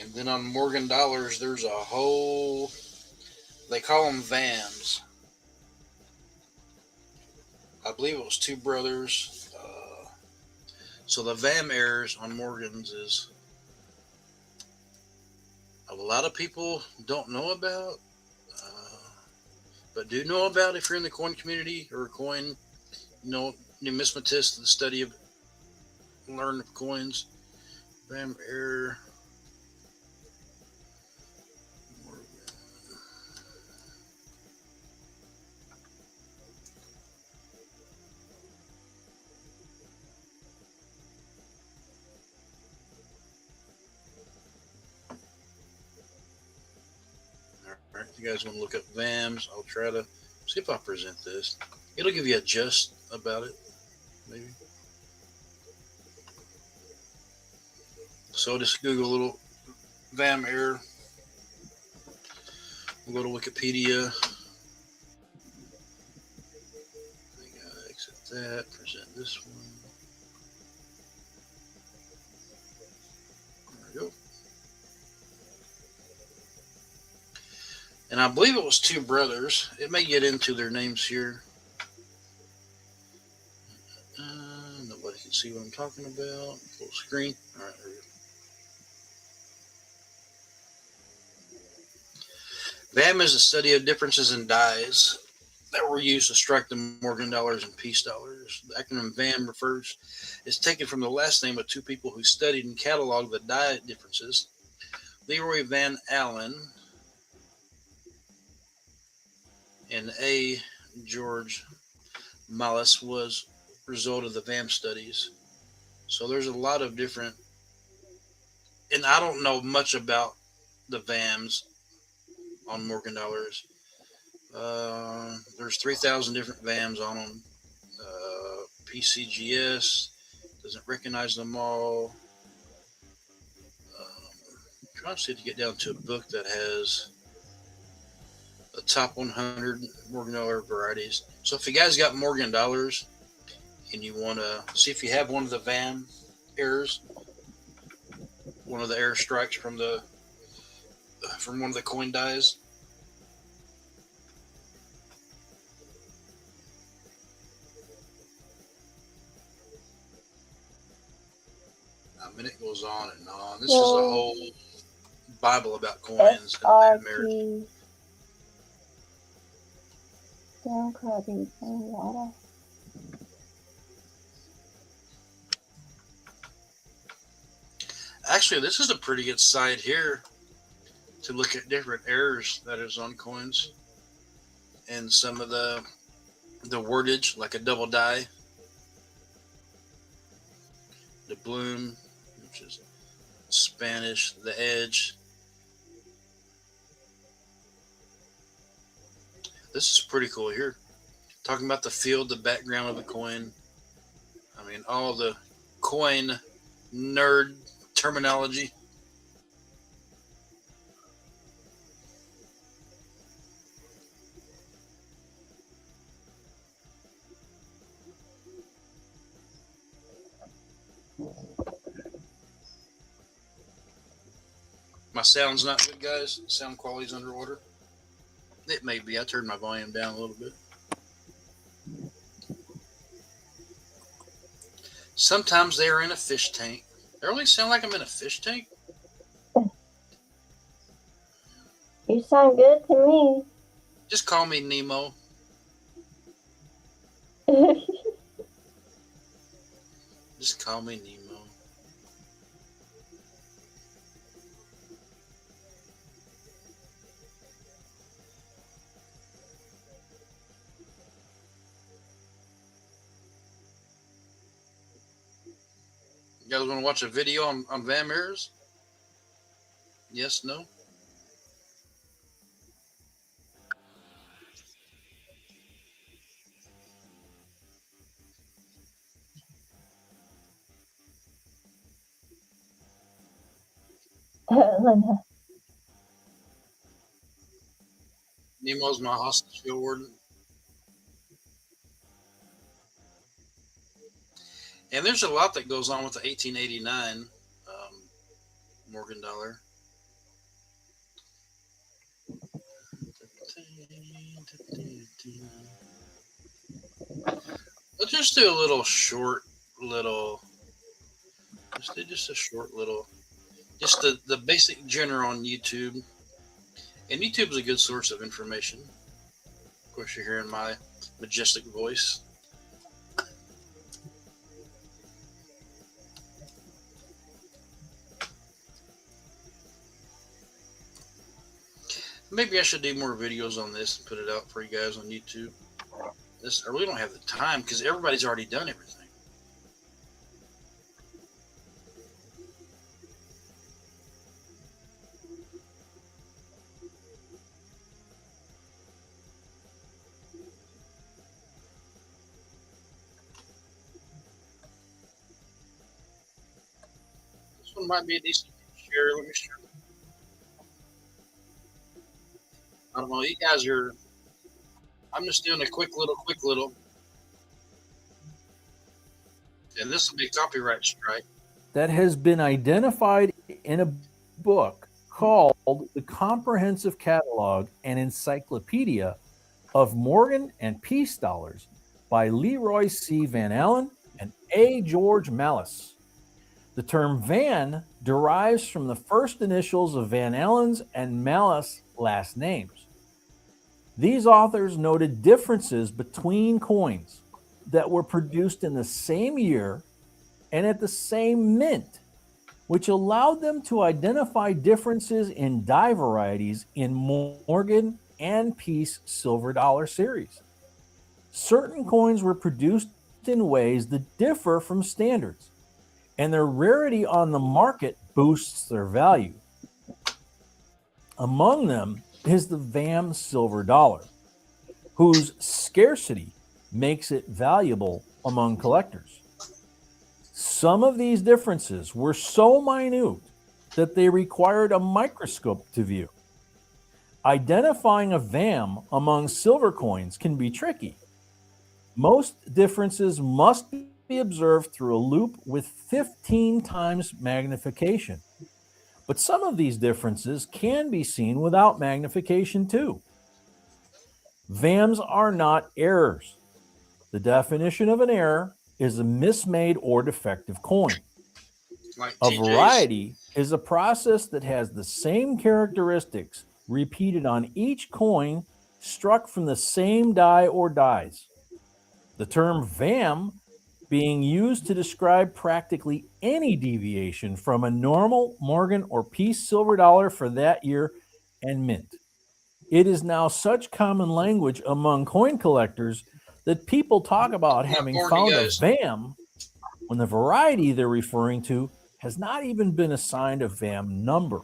And then on Morgan Dollars, there's a whole, they call them VAMs. I believe it was two brothers. So the VAM errors on Morgan's is a lot of people don't know about, but do know about if you're in the coin community or a coin, numismatist, the study of learn of coins. VAM error. Alright, if you guys want to look up VAMs, I'll try to see if I present this. It'll give you a gist about it, maybe. So just Google a little VAM error. We'll go to Wikipedia. I gotta exit that, present this one. There we go. And I believe it was two brothers. It may get into their names here. Nobody can see what I'm talking about. Full screen. All right, there we go. VAM is the study of differences in dies that were used to strike the Morgan dollars and peace dollars. The acronym VAM is taken from the last name of two people who studied and cataloged the die differences. Leroy Van Allen and A. George Mallis was a result of the VAM studies. So there's a lot of different, and I don't know much about the VAMs on Morgan dollars. There's 3,000 different VAMs on them. PCGS doesn't recognize them all. Trying to see if you get down to a book that has the top 100 Morgan dollar varieties. So if you guys got Morgan dollars and you want to see if you have one of the VAM errors, one of the error strikes from one of the coin dies, I mean, it goes on and on. This is a whole Bible about coins and SRP. Down crabby and water. Actually, this is a pretty good site here to look at different errors that is on coins and some of the wordage, like a double die, the bloom, which is Spanish, the edge. This is pretty cool here. Talking about the field, the background of the coin. I mean, all the coin nerd terminology. My sound's not good, guys. Sound quality's underwater. It may be. I turned my volume down a little bit. Sometimes they're in a fish tank. They really sound like I'm in a fish tank. You sound good to me. Just call me Nemo. Just call me Nemo. You guys want to watch a video on Van mirrors? Yes, no? Linda. Nemo's my hostage field warden. And there's a lot that goes on with the 1889 Morgan dollar. Let's just do a little short little. Just do just a short little. Just the basic general on YouTube. And YouTube is a good source of information. Of course, you're hearing my majestic voice. Maybe I should do more videos on this and put it out for you guys on YouTube. I really don't have the time because everybody's already done everything. This one might be a decent share. Let me share. I don't know. You guys are. I'm just doing a quick little. And this will be a copyright strike. That has been identified in a book called The Comprehensive Catalog and Encyclopedia of Morgan and Peace Dollars by Leroy C. Van Allen and A. George Mallis. The term Van derives from the first initials of Van Allen's and Mallis' last names. These authors noted differences between coins that were produced in the same year and at the same mint, which allowed them to identify differences in die varieties in Morgan and Peace silver dollar series. Certain coins were produced in ways that differ from standards, and their rarity on the market boosts their value. Among them is the VAM silver dollar, whose scarcity makes it valuable among collectors. Some of these differences were so minute that they required a microscope to view. Identifying a VAM among silver coins can be tricky. Most differences must be observed through a loupe with 15 times magnification. But some of these differences can be seen without magnification too. VAMs are not errors. The definition of an error is a mismade or defective coin. Like A TJ's. variety is a process that has the same characteristics repeated on each coin struck from the same die or dies. The term VAM being used to describe practically any deviation from a normal Morgan or Peace silver dollar for that year and mint. It is now such common language among coin collectors that people talk about having Morning, found a guys. VAM when the variety they're referring to has not even been assigned a VAM number.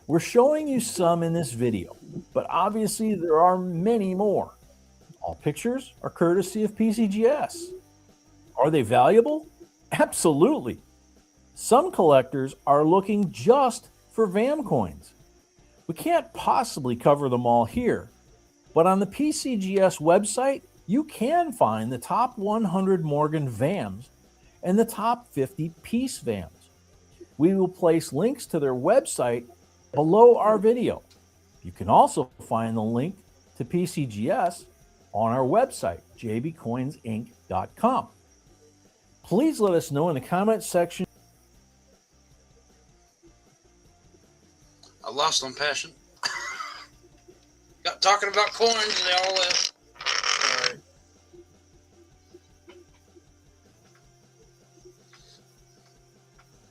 We're showing you some in this video, but obviously there are many more. All pictures are courtesy of PCGS. Are they valuable? Absolutely. Some collectors are looking just for VAM coins. We can't possibly cover them all here, but on the PCGS website, you can find the top 100 Morgan VAMs and the top 50 Peace VAMs. We will place links to their website below our video. You can also find the link to PCGS on our website, jbcoinsinc.com. Please let us know in the comments section. I lost on passion. Got talking about coins and they all left. All right.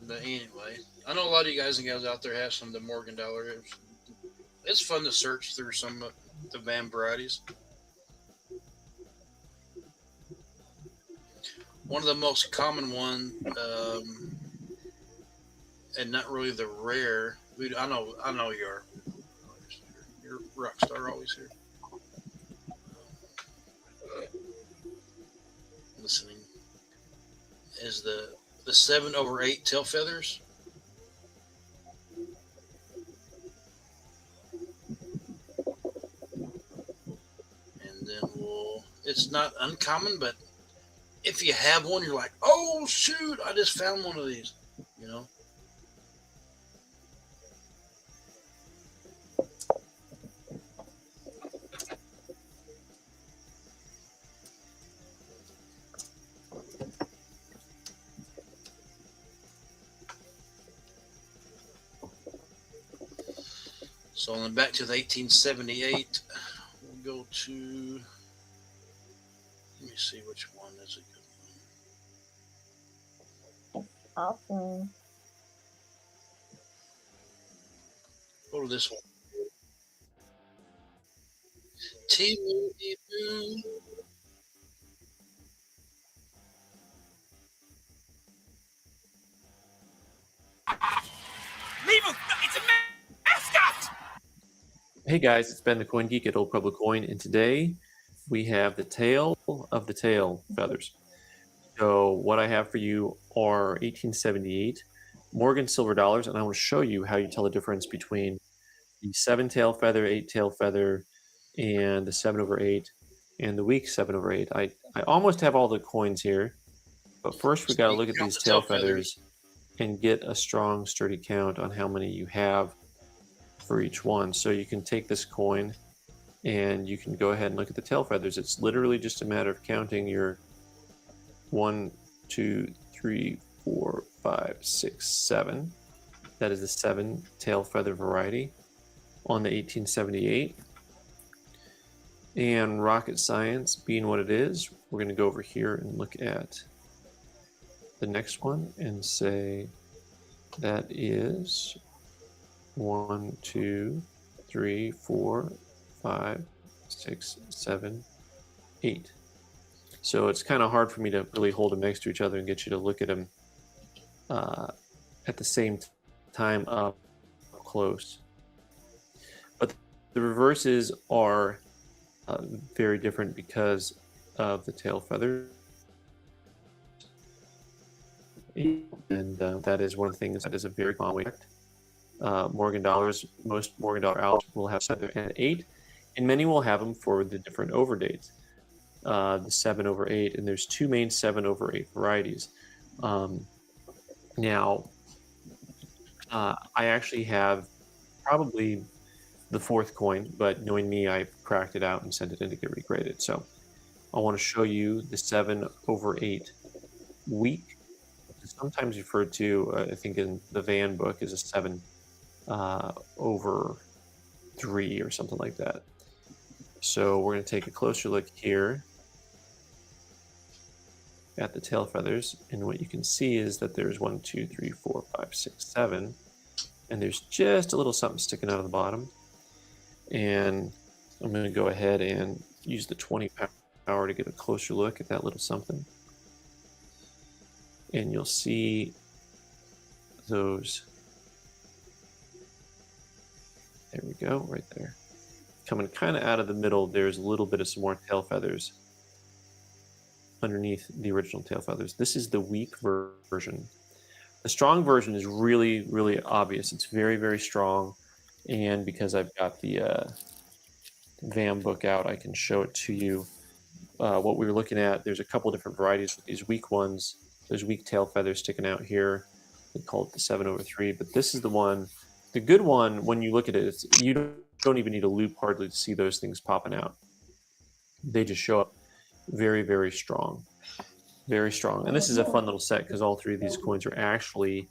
But anyway, I know a lot of you guys and gals out there have some of the Morgan dollar. It's fun to search through some of the VAM varieties. One of the most common one, and not really the rare. I know you are. You're rock star always here. Listening is the 7/8 tail feathers. And then it's not uncommon, but if you have one, you're like, oh shoot, I just found one of these, you know. So then back to the 1878, we'll go to, let me see which one is a good one. Awesome. Go to this one. T-Moon. Hey guys, it's Ben the Coin Geek at Old Public Coin, and today we have the tail of the tail feathers. So what I have for you are 1878 Morgan silver dollars, and I want to show you how you tell the difference between the 7-tail feather, 8-tail feather, and the 7/8, and the weak 7/8. I almost have all the coins here, but first we got to look at these tail feathers and get a strong, sturdy count on how many you have for each one. So you can take this coin and you can go ahead and look at the tail feathers. It's literally just a matter of counting your 1, 2, 3, 4, 5, 6, 7. That is the 7-tail feather variety on the 1878. And rocket science being what it is, we're going to go over here and look at the next one and say that is 1, 2, 3, 4, 5, 6, 7, 8. So it's kind of hard for me to really hold them next to each other and get you to look at them at the same time up close. But the reverses are very different because of the tail feather. And that is one of the things that is a very common way. Morgan dollars, most Morgan dollar owls will have 7 and 8, and many will have them for the different overdates. The 7/8, and there's two main 7/8 varieties. Now, I actually have probably the 4th coin, but knowing me, I cracked it out and sent it in to get regraded. So I want to show you the 7/8 weak, sometimes referred to, I think in the Van book, as a 7/3 or something like that. So we're going to take a closer look here at the tail feathers, and what you can see is that there's 1, 2, 3, 4, 5, 6, 7, and there's just a little something sticking out of the bottom. And I'm going to go ahead and use the 20 power to get a closer look at that little something. And you'll see those. There we go, right there. Coming kind of out of the middle, there's a little bit of some more tail feathers underneath the original tail feathers. This is the weak version. The strong version is really, really obvious. It's very, very strong. And because I've got the Van book out, I can show it to you. What we were looking at, there's a couple different varieties with these weak ones. There's weak tail feathers sticking out here. We call it the 7/3, but this is the one. The good one, when you look at it, you don't even need a loop hardly to see those things popping out. They just show up very, very strong. Very strong. And this is a fun little set because all 3 of these coins are actually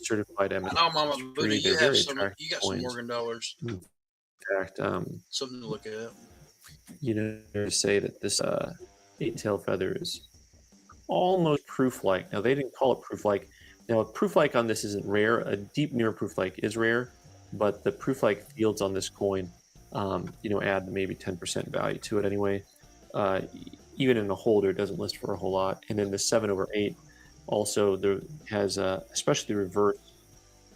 certified M. Oh, Mama Buddha, you They're have very some. You attractive got some coins. Morgan dollars. In fact, Something to look at. you know, to say that this 8-tail feather is almost proof-like. Now, they didn't call it proof-like. Now, a proof-like on this isn't rare. A deep mirror proof-like is rare, but the proof-like fields on this coin, you know, add maybe 10% value to it anyway. even in a holder, it doesn't list for a whole lot. And then the 7/8 also there has especially the reverse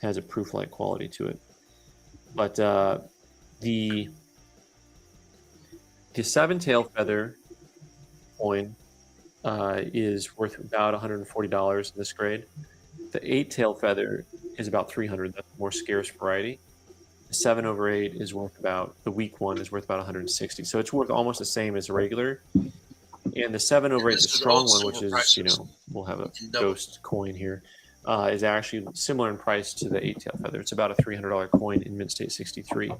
has a proof-like quality to it. But the 7 tail feather coin is worth about $140 in this grade. The 8-tail feather is about $300. That's a more scarce variety. The 7/8 is worth about, the weak one is worth about $160. So it's worth almost the same as a regular. And the 7/8, the strong one, which is, you know, we'll have a ghost coin here, is actually similar in price to the 8-tail feather. It's about a $300 coin in Mint State 63.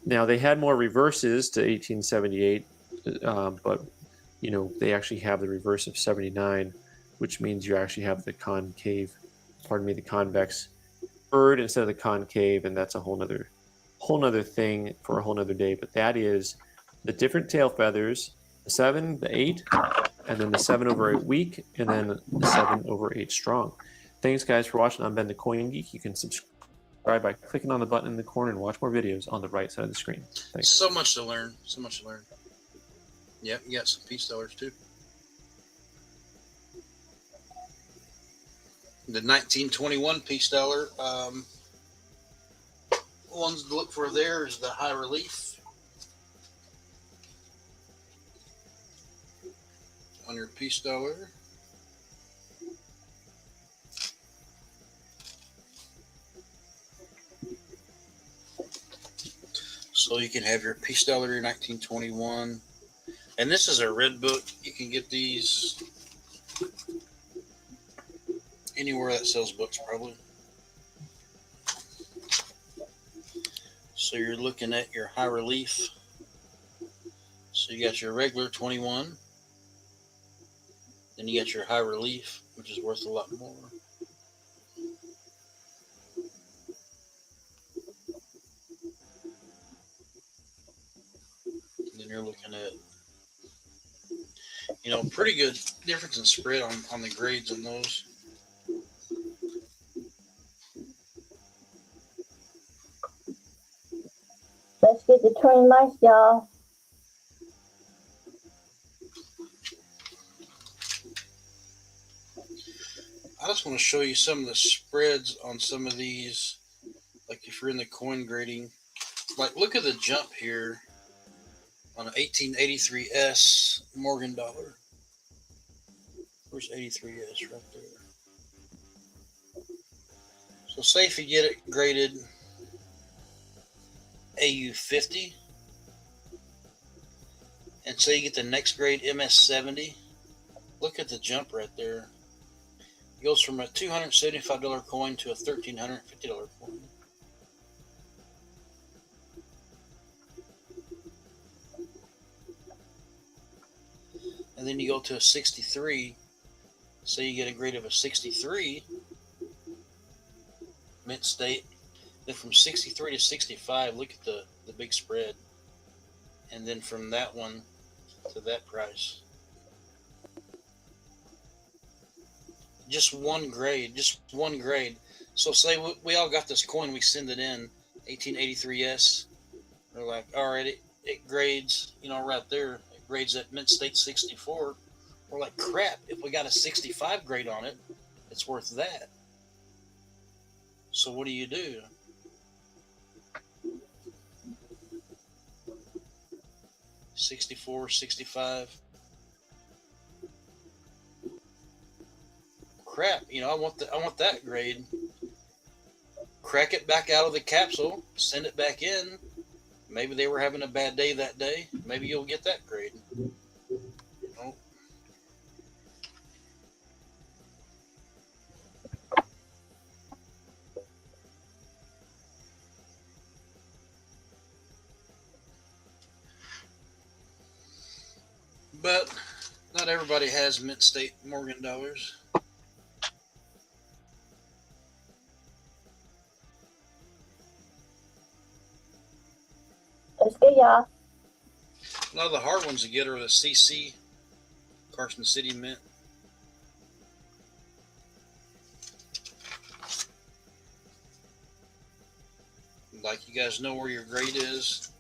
Now, they had more reverses to 1878, but, you know, they actually have the reverse of 79, which means you actually have the convex bird instead of the concave, and that's a whole nother thing for a whole nother day. But that is the different tail feathers, the 7, the 8, and then the 7/8 weak, and then the 7/8 strong. Thanks, guys, for watching. I'm Ben the Coin Geek. You can subscribe by clicking on the button in the corner and watch more videos on the right side of the screen. Thanks. So much to learn. So much to learn. Yep, you got some piece dollars too. The 1921 piece dollar. Ones to look for there is the high relief on your piece dollar. So you can have your piece dollar, your 1921. And this is a red book. You can get these anywhere that sells books, probably. So you're looking at your high relief. So you got your regular 21. Then you got your high relief, which is worth a lot more. And then you're looking at, you know, pretty good difference in spread on the grades on those. Let's get the 20 mice, y'all. I just want to show you some of the spreads on some of these. Like if you're in the coin grading, like look at the jump here on an 1883S Morgan dollar. Where's 83S right there? So say if you get it graded AU50 and say you get the next grade MS70, look at the jump right there. It goes from a $275 coin to a $1,350 coin. And then you go to a 63. Say you get a grade of a 63 Mint State. Then from 63 to 65, look at the big spread. And then from that one to that price. Just one grade. So say we all got this coin, we send it in, 1883S. We're like, all right, it grades, you know, right there. It grades at Mint State 64. We're like, crap, if we got a 65 grade on it, it's worth that. So what do? 64, 65. Crap, you know, I want that grade. Crack it back out of the capsule, send it back in. Maybe they were having a bad day that day. Maybe you'll get that grade. You know? But not everybody has Mint State Morgan dollars. Let's go, y'all. A lot of the hard ones to get are the CC, Carson City Mint. Like, you guys know where your grade is,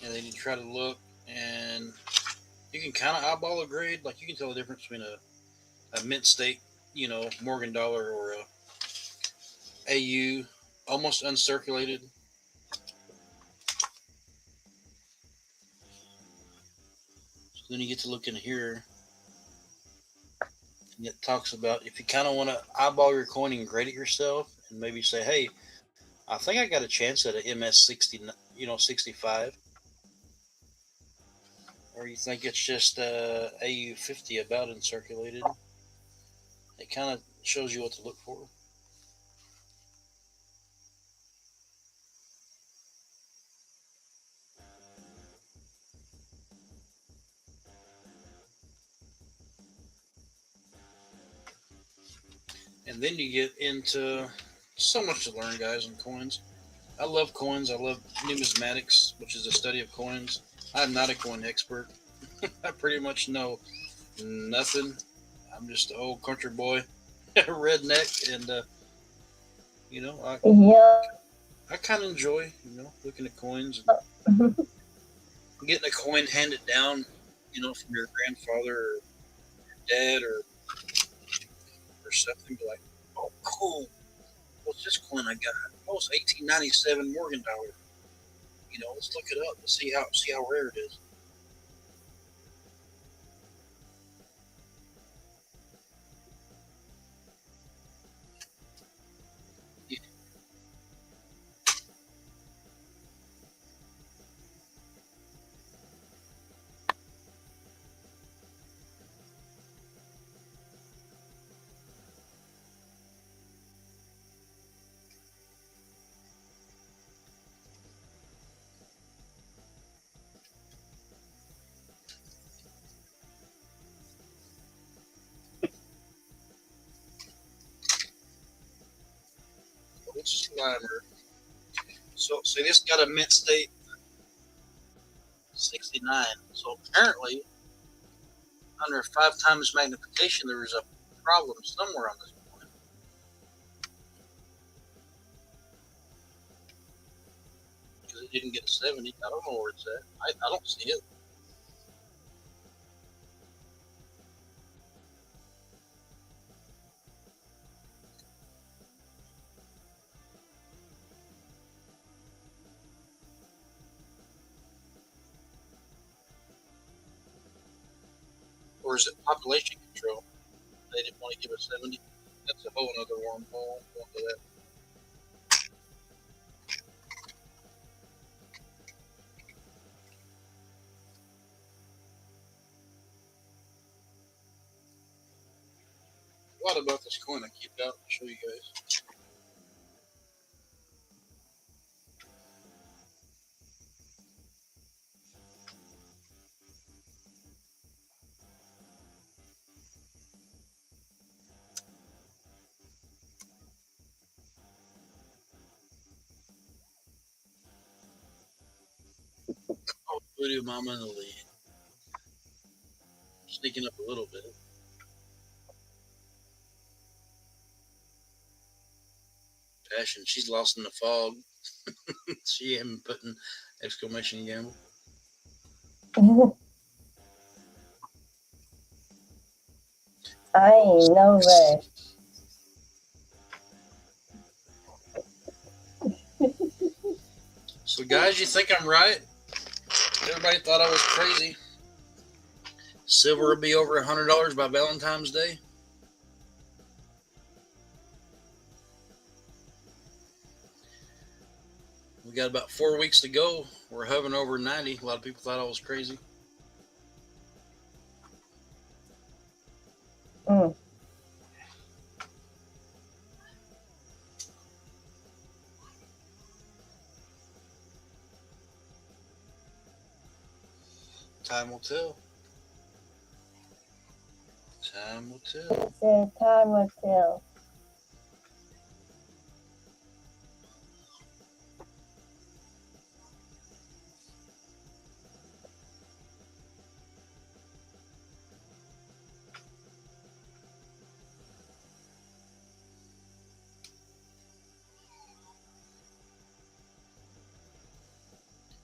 and then you try to look, and You can kind of eyeball a grade. Like you can tell the difference between a mint state, Morgan dollar, or a AU, almost uncirculated. So then you get to look in here, and it talks about if you kind of want to eyeball your coin and grade it yourself, and maybe say, hey, I think I got a chance at an MS 60, 65. Or you think it's just AU 50 about uncirculated. It kind of shows you what to look for. And then you get into so much to learn, guys, on coins. I love coins. I love numismatics, which is the study of coins. I'm not a coin expert. I pretty much know nothing. I'm just an old country boy, redneck, and Yeah. I kind of enjoy looking at coins and getting a coin handed down, from your grandfather or your dad or something. Be like, oh, cool. What's this coin I got? Oh, it's 1897 Morgan dollar. Let's look it up and see how rare it is. It's Slimer. So this got a mint state 69. So apparently, under 5 times magnification, there was a problem somewhere on this coin. Because it didn't get a 70. I don't know where it's at. I don't see it. Or is it population control? They didn't want to give us 70. That's a whole other wormhole. We'll go that. A lot about this coin I keep out to show you guys. Oh, Voodoo Mama in the lead. Sneaking up a little bit. Passion, she's lost in the fog. She ain't putting exclamation gamble. I ain't no rush. So, guys, you think I'm right? Everybody thought I was crazy. Silver would be over $100 by Valentine's Day. We got about 4 weeks to go. We're hovering over 90. A lot of people thought I was crazy. Mm. Time will tell. Time will tell. It says time will tell.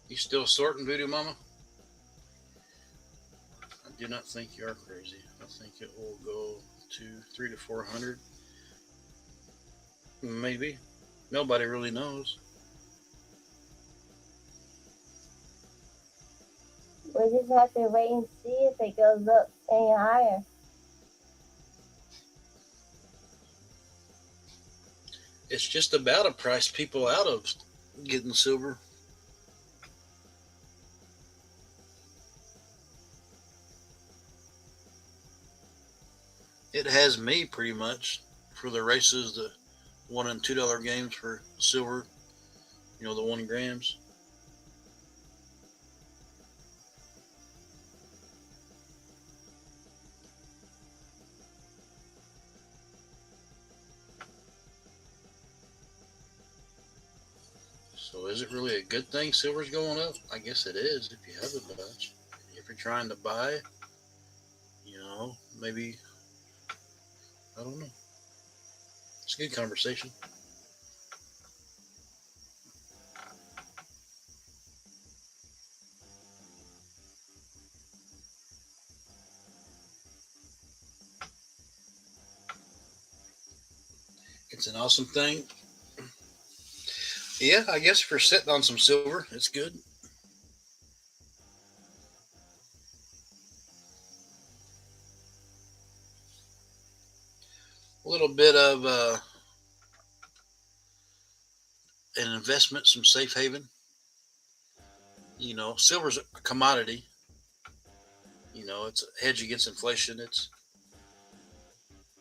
You still sorting, Voodoo Mama? do not think you are crazy. I think it will go to 300 to 400. Maybe. Nobody really knows. We just have to wait and see if it goes up any higher. It's just about to price people out of getting silver. It has me pretty much for the races, the $1 and $2 games for silver, the 1 grams. So is it really a good thing silver's going up? I guess it is if you have a bunch. If you're trying to buy, maybe, I don't know. It's a good conversation. It's an awesome thing. Yeah, I guess if you're sitting on some silver, it's good. A little bit of an investment, some safe haven. Silver's a commodity. It's a hedge against inflation. It's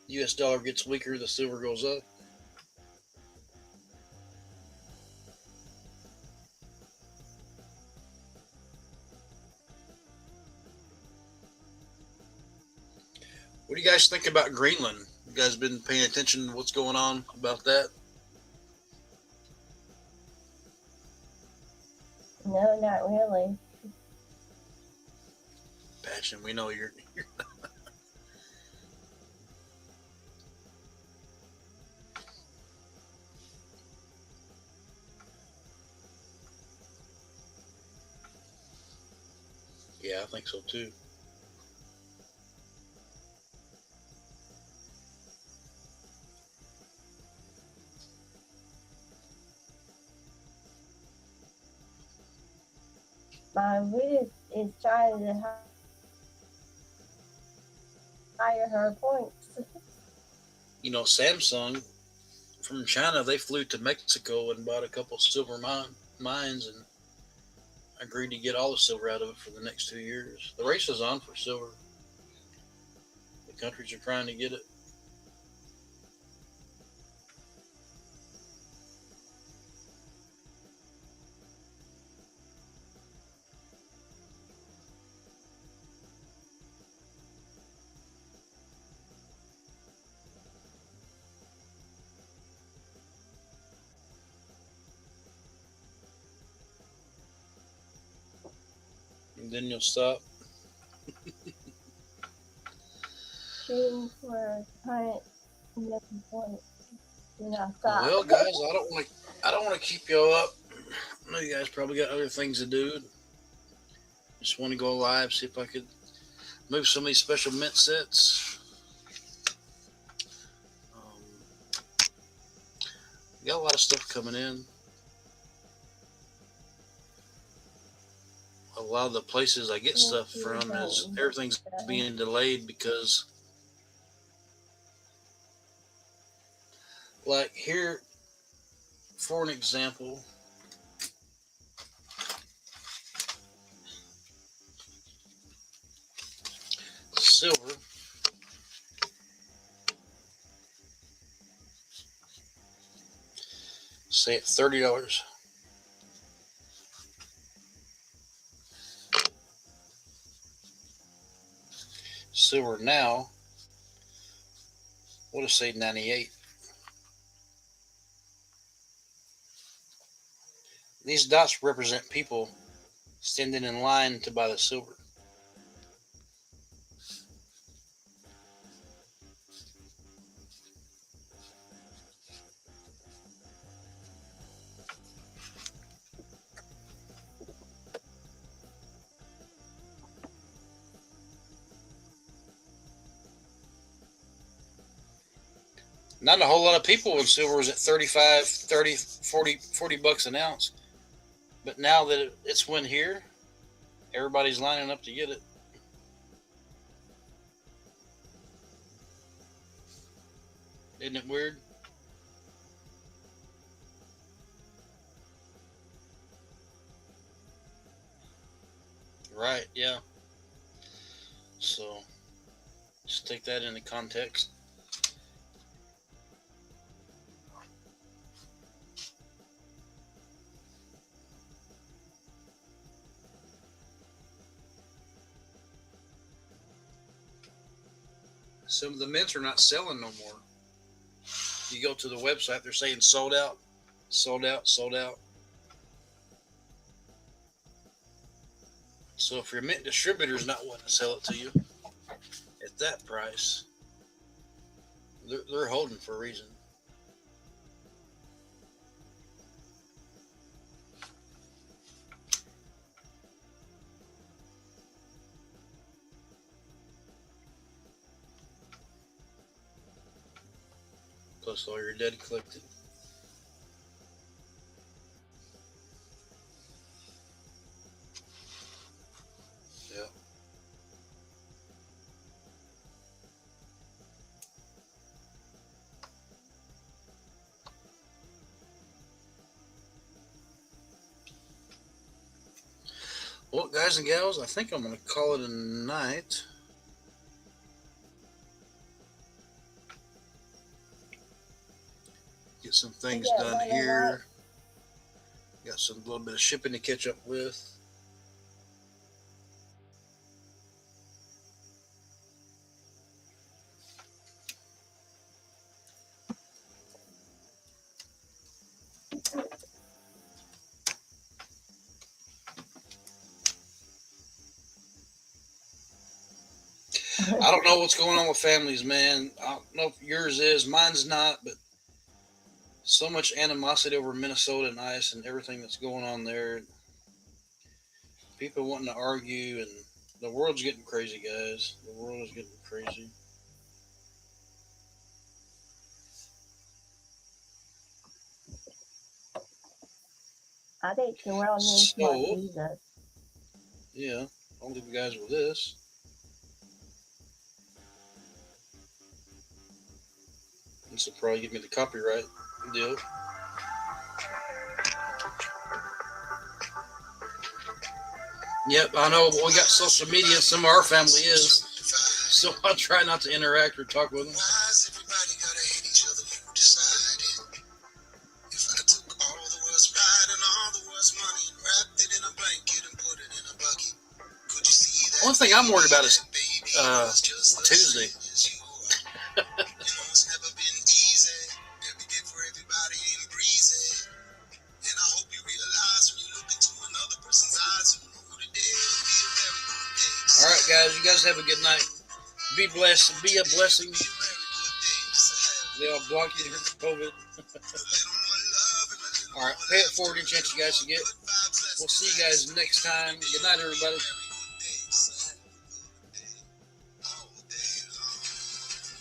U.S. dollar gets weaker, the silver goes up. What do you guys think about Greenland? You guys been paying attention to what's going on about that? No, not really. Passion, we know you're Yeah, I think so too. My Reed is trying to hire her points. Samsung from China, they flew to Mexico and bought a couple silver mines and agreed to get all the silver out of it for the next 2 years. The race is on for silver. The countries are trying to get it. And then you'll stop. Shooting for current making points. Do not stop. Well, guys, I don't want to keep y'all up. I know you guys probably got other things to do. Just want to go live, see if I could move some of these special mint sets. We got a lot of stuff coming in. A lot of the places I get stuff from is everything's being delayed because, like here, for an example, silver. Say at $30. Silver now, we'll just say 98. These dots represent people standing in line to buy the silver. Not a whole lot of people when silver was at 35, 30, 40 bucks an ounce. But now that it's went here, everybody's lining up to get it. Isn't it weird? Right, yeah. So, just take that into context. Some of the mints are not selling no more. You go to the website, they're saying sold out, sold out, sold out. So if your mint distributor's not wanting to sell it to you at that price, they're holding for a reason. Plus all your dead collected. Yeah. Well, guys and gals, I think I'm going to call it a night. Get some things done here. Got some little bit of shipping to catch up with. I don't know what's going on with families, man. I don't know if yours is. Mine's not, but so much animosity over Minnesota and ice and everything that's going on there. People wanting to argue, and the world's getting crazy, guys. The world is getting crazy. I think the world needs more Jesus. Yeah, I'll leave you guys with this. This will probably give me the copyright deal. Yep, I know, but we got social media. Some of our family is. So I'll try not to interact or talk with them. One thing I'm worried about is Tuesday. All right, guys, you guys have a good night. Be blessed. Be a blessing. They all block you from COVID. All right, pay it forward any chance you guys can get. We'll see you guys next time. Good night, everybody.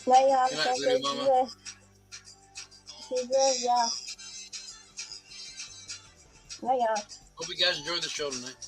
Night, y'all. Good night, Thank Lady you, Mama. Jesus. Y'all. Night, y'all. Hope you guys enjoyed the show tonight.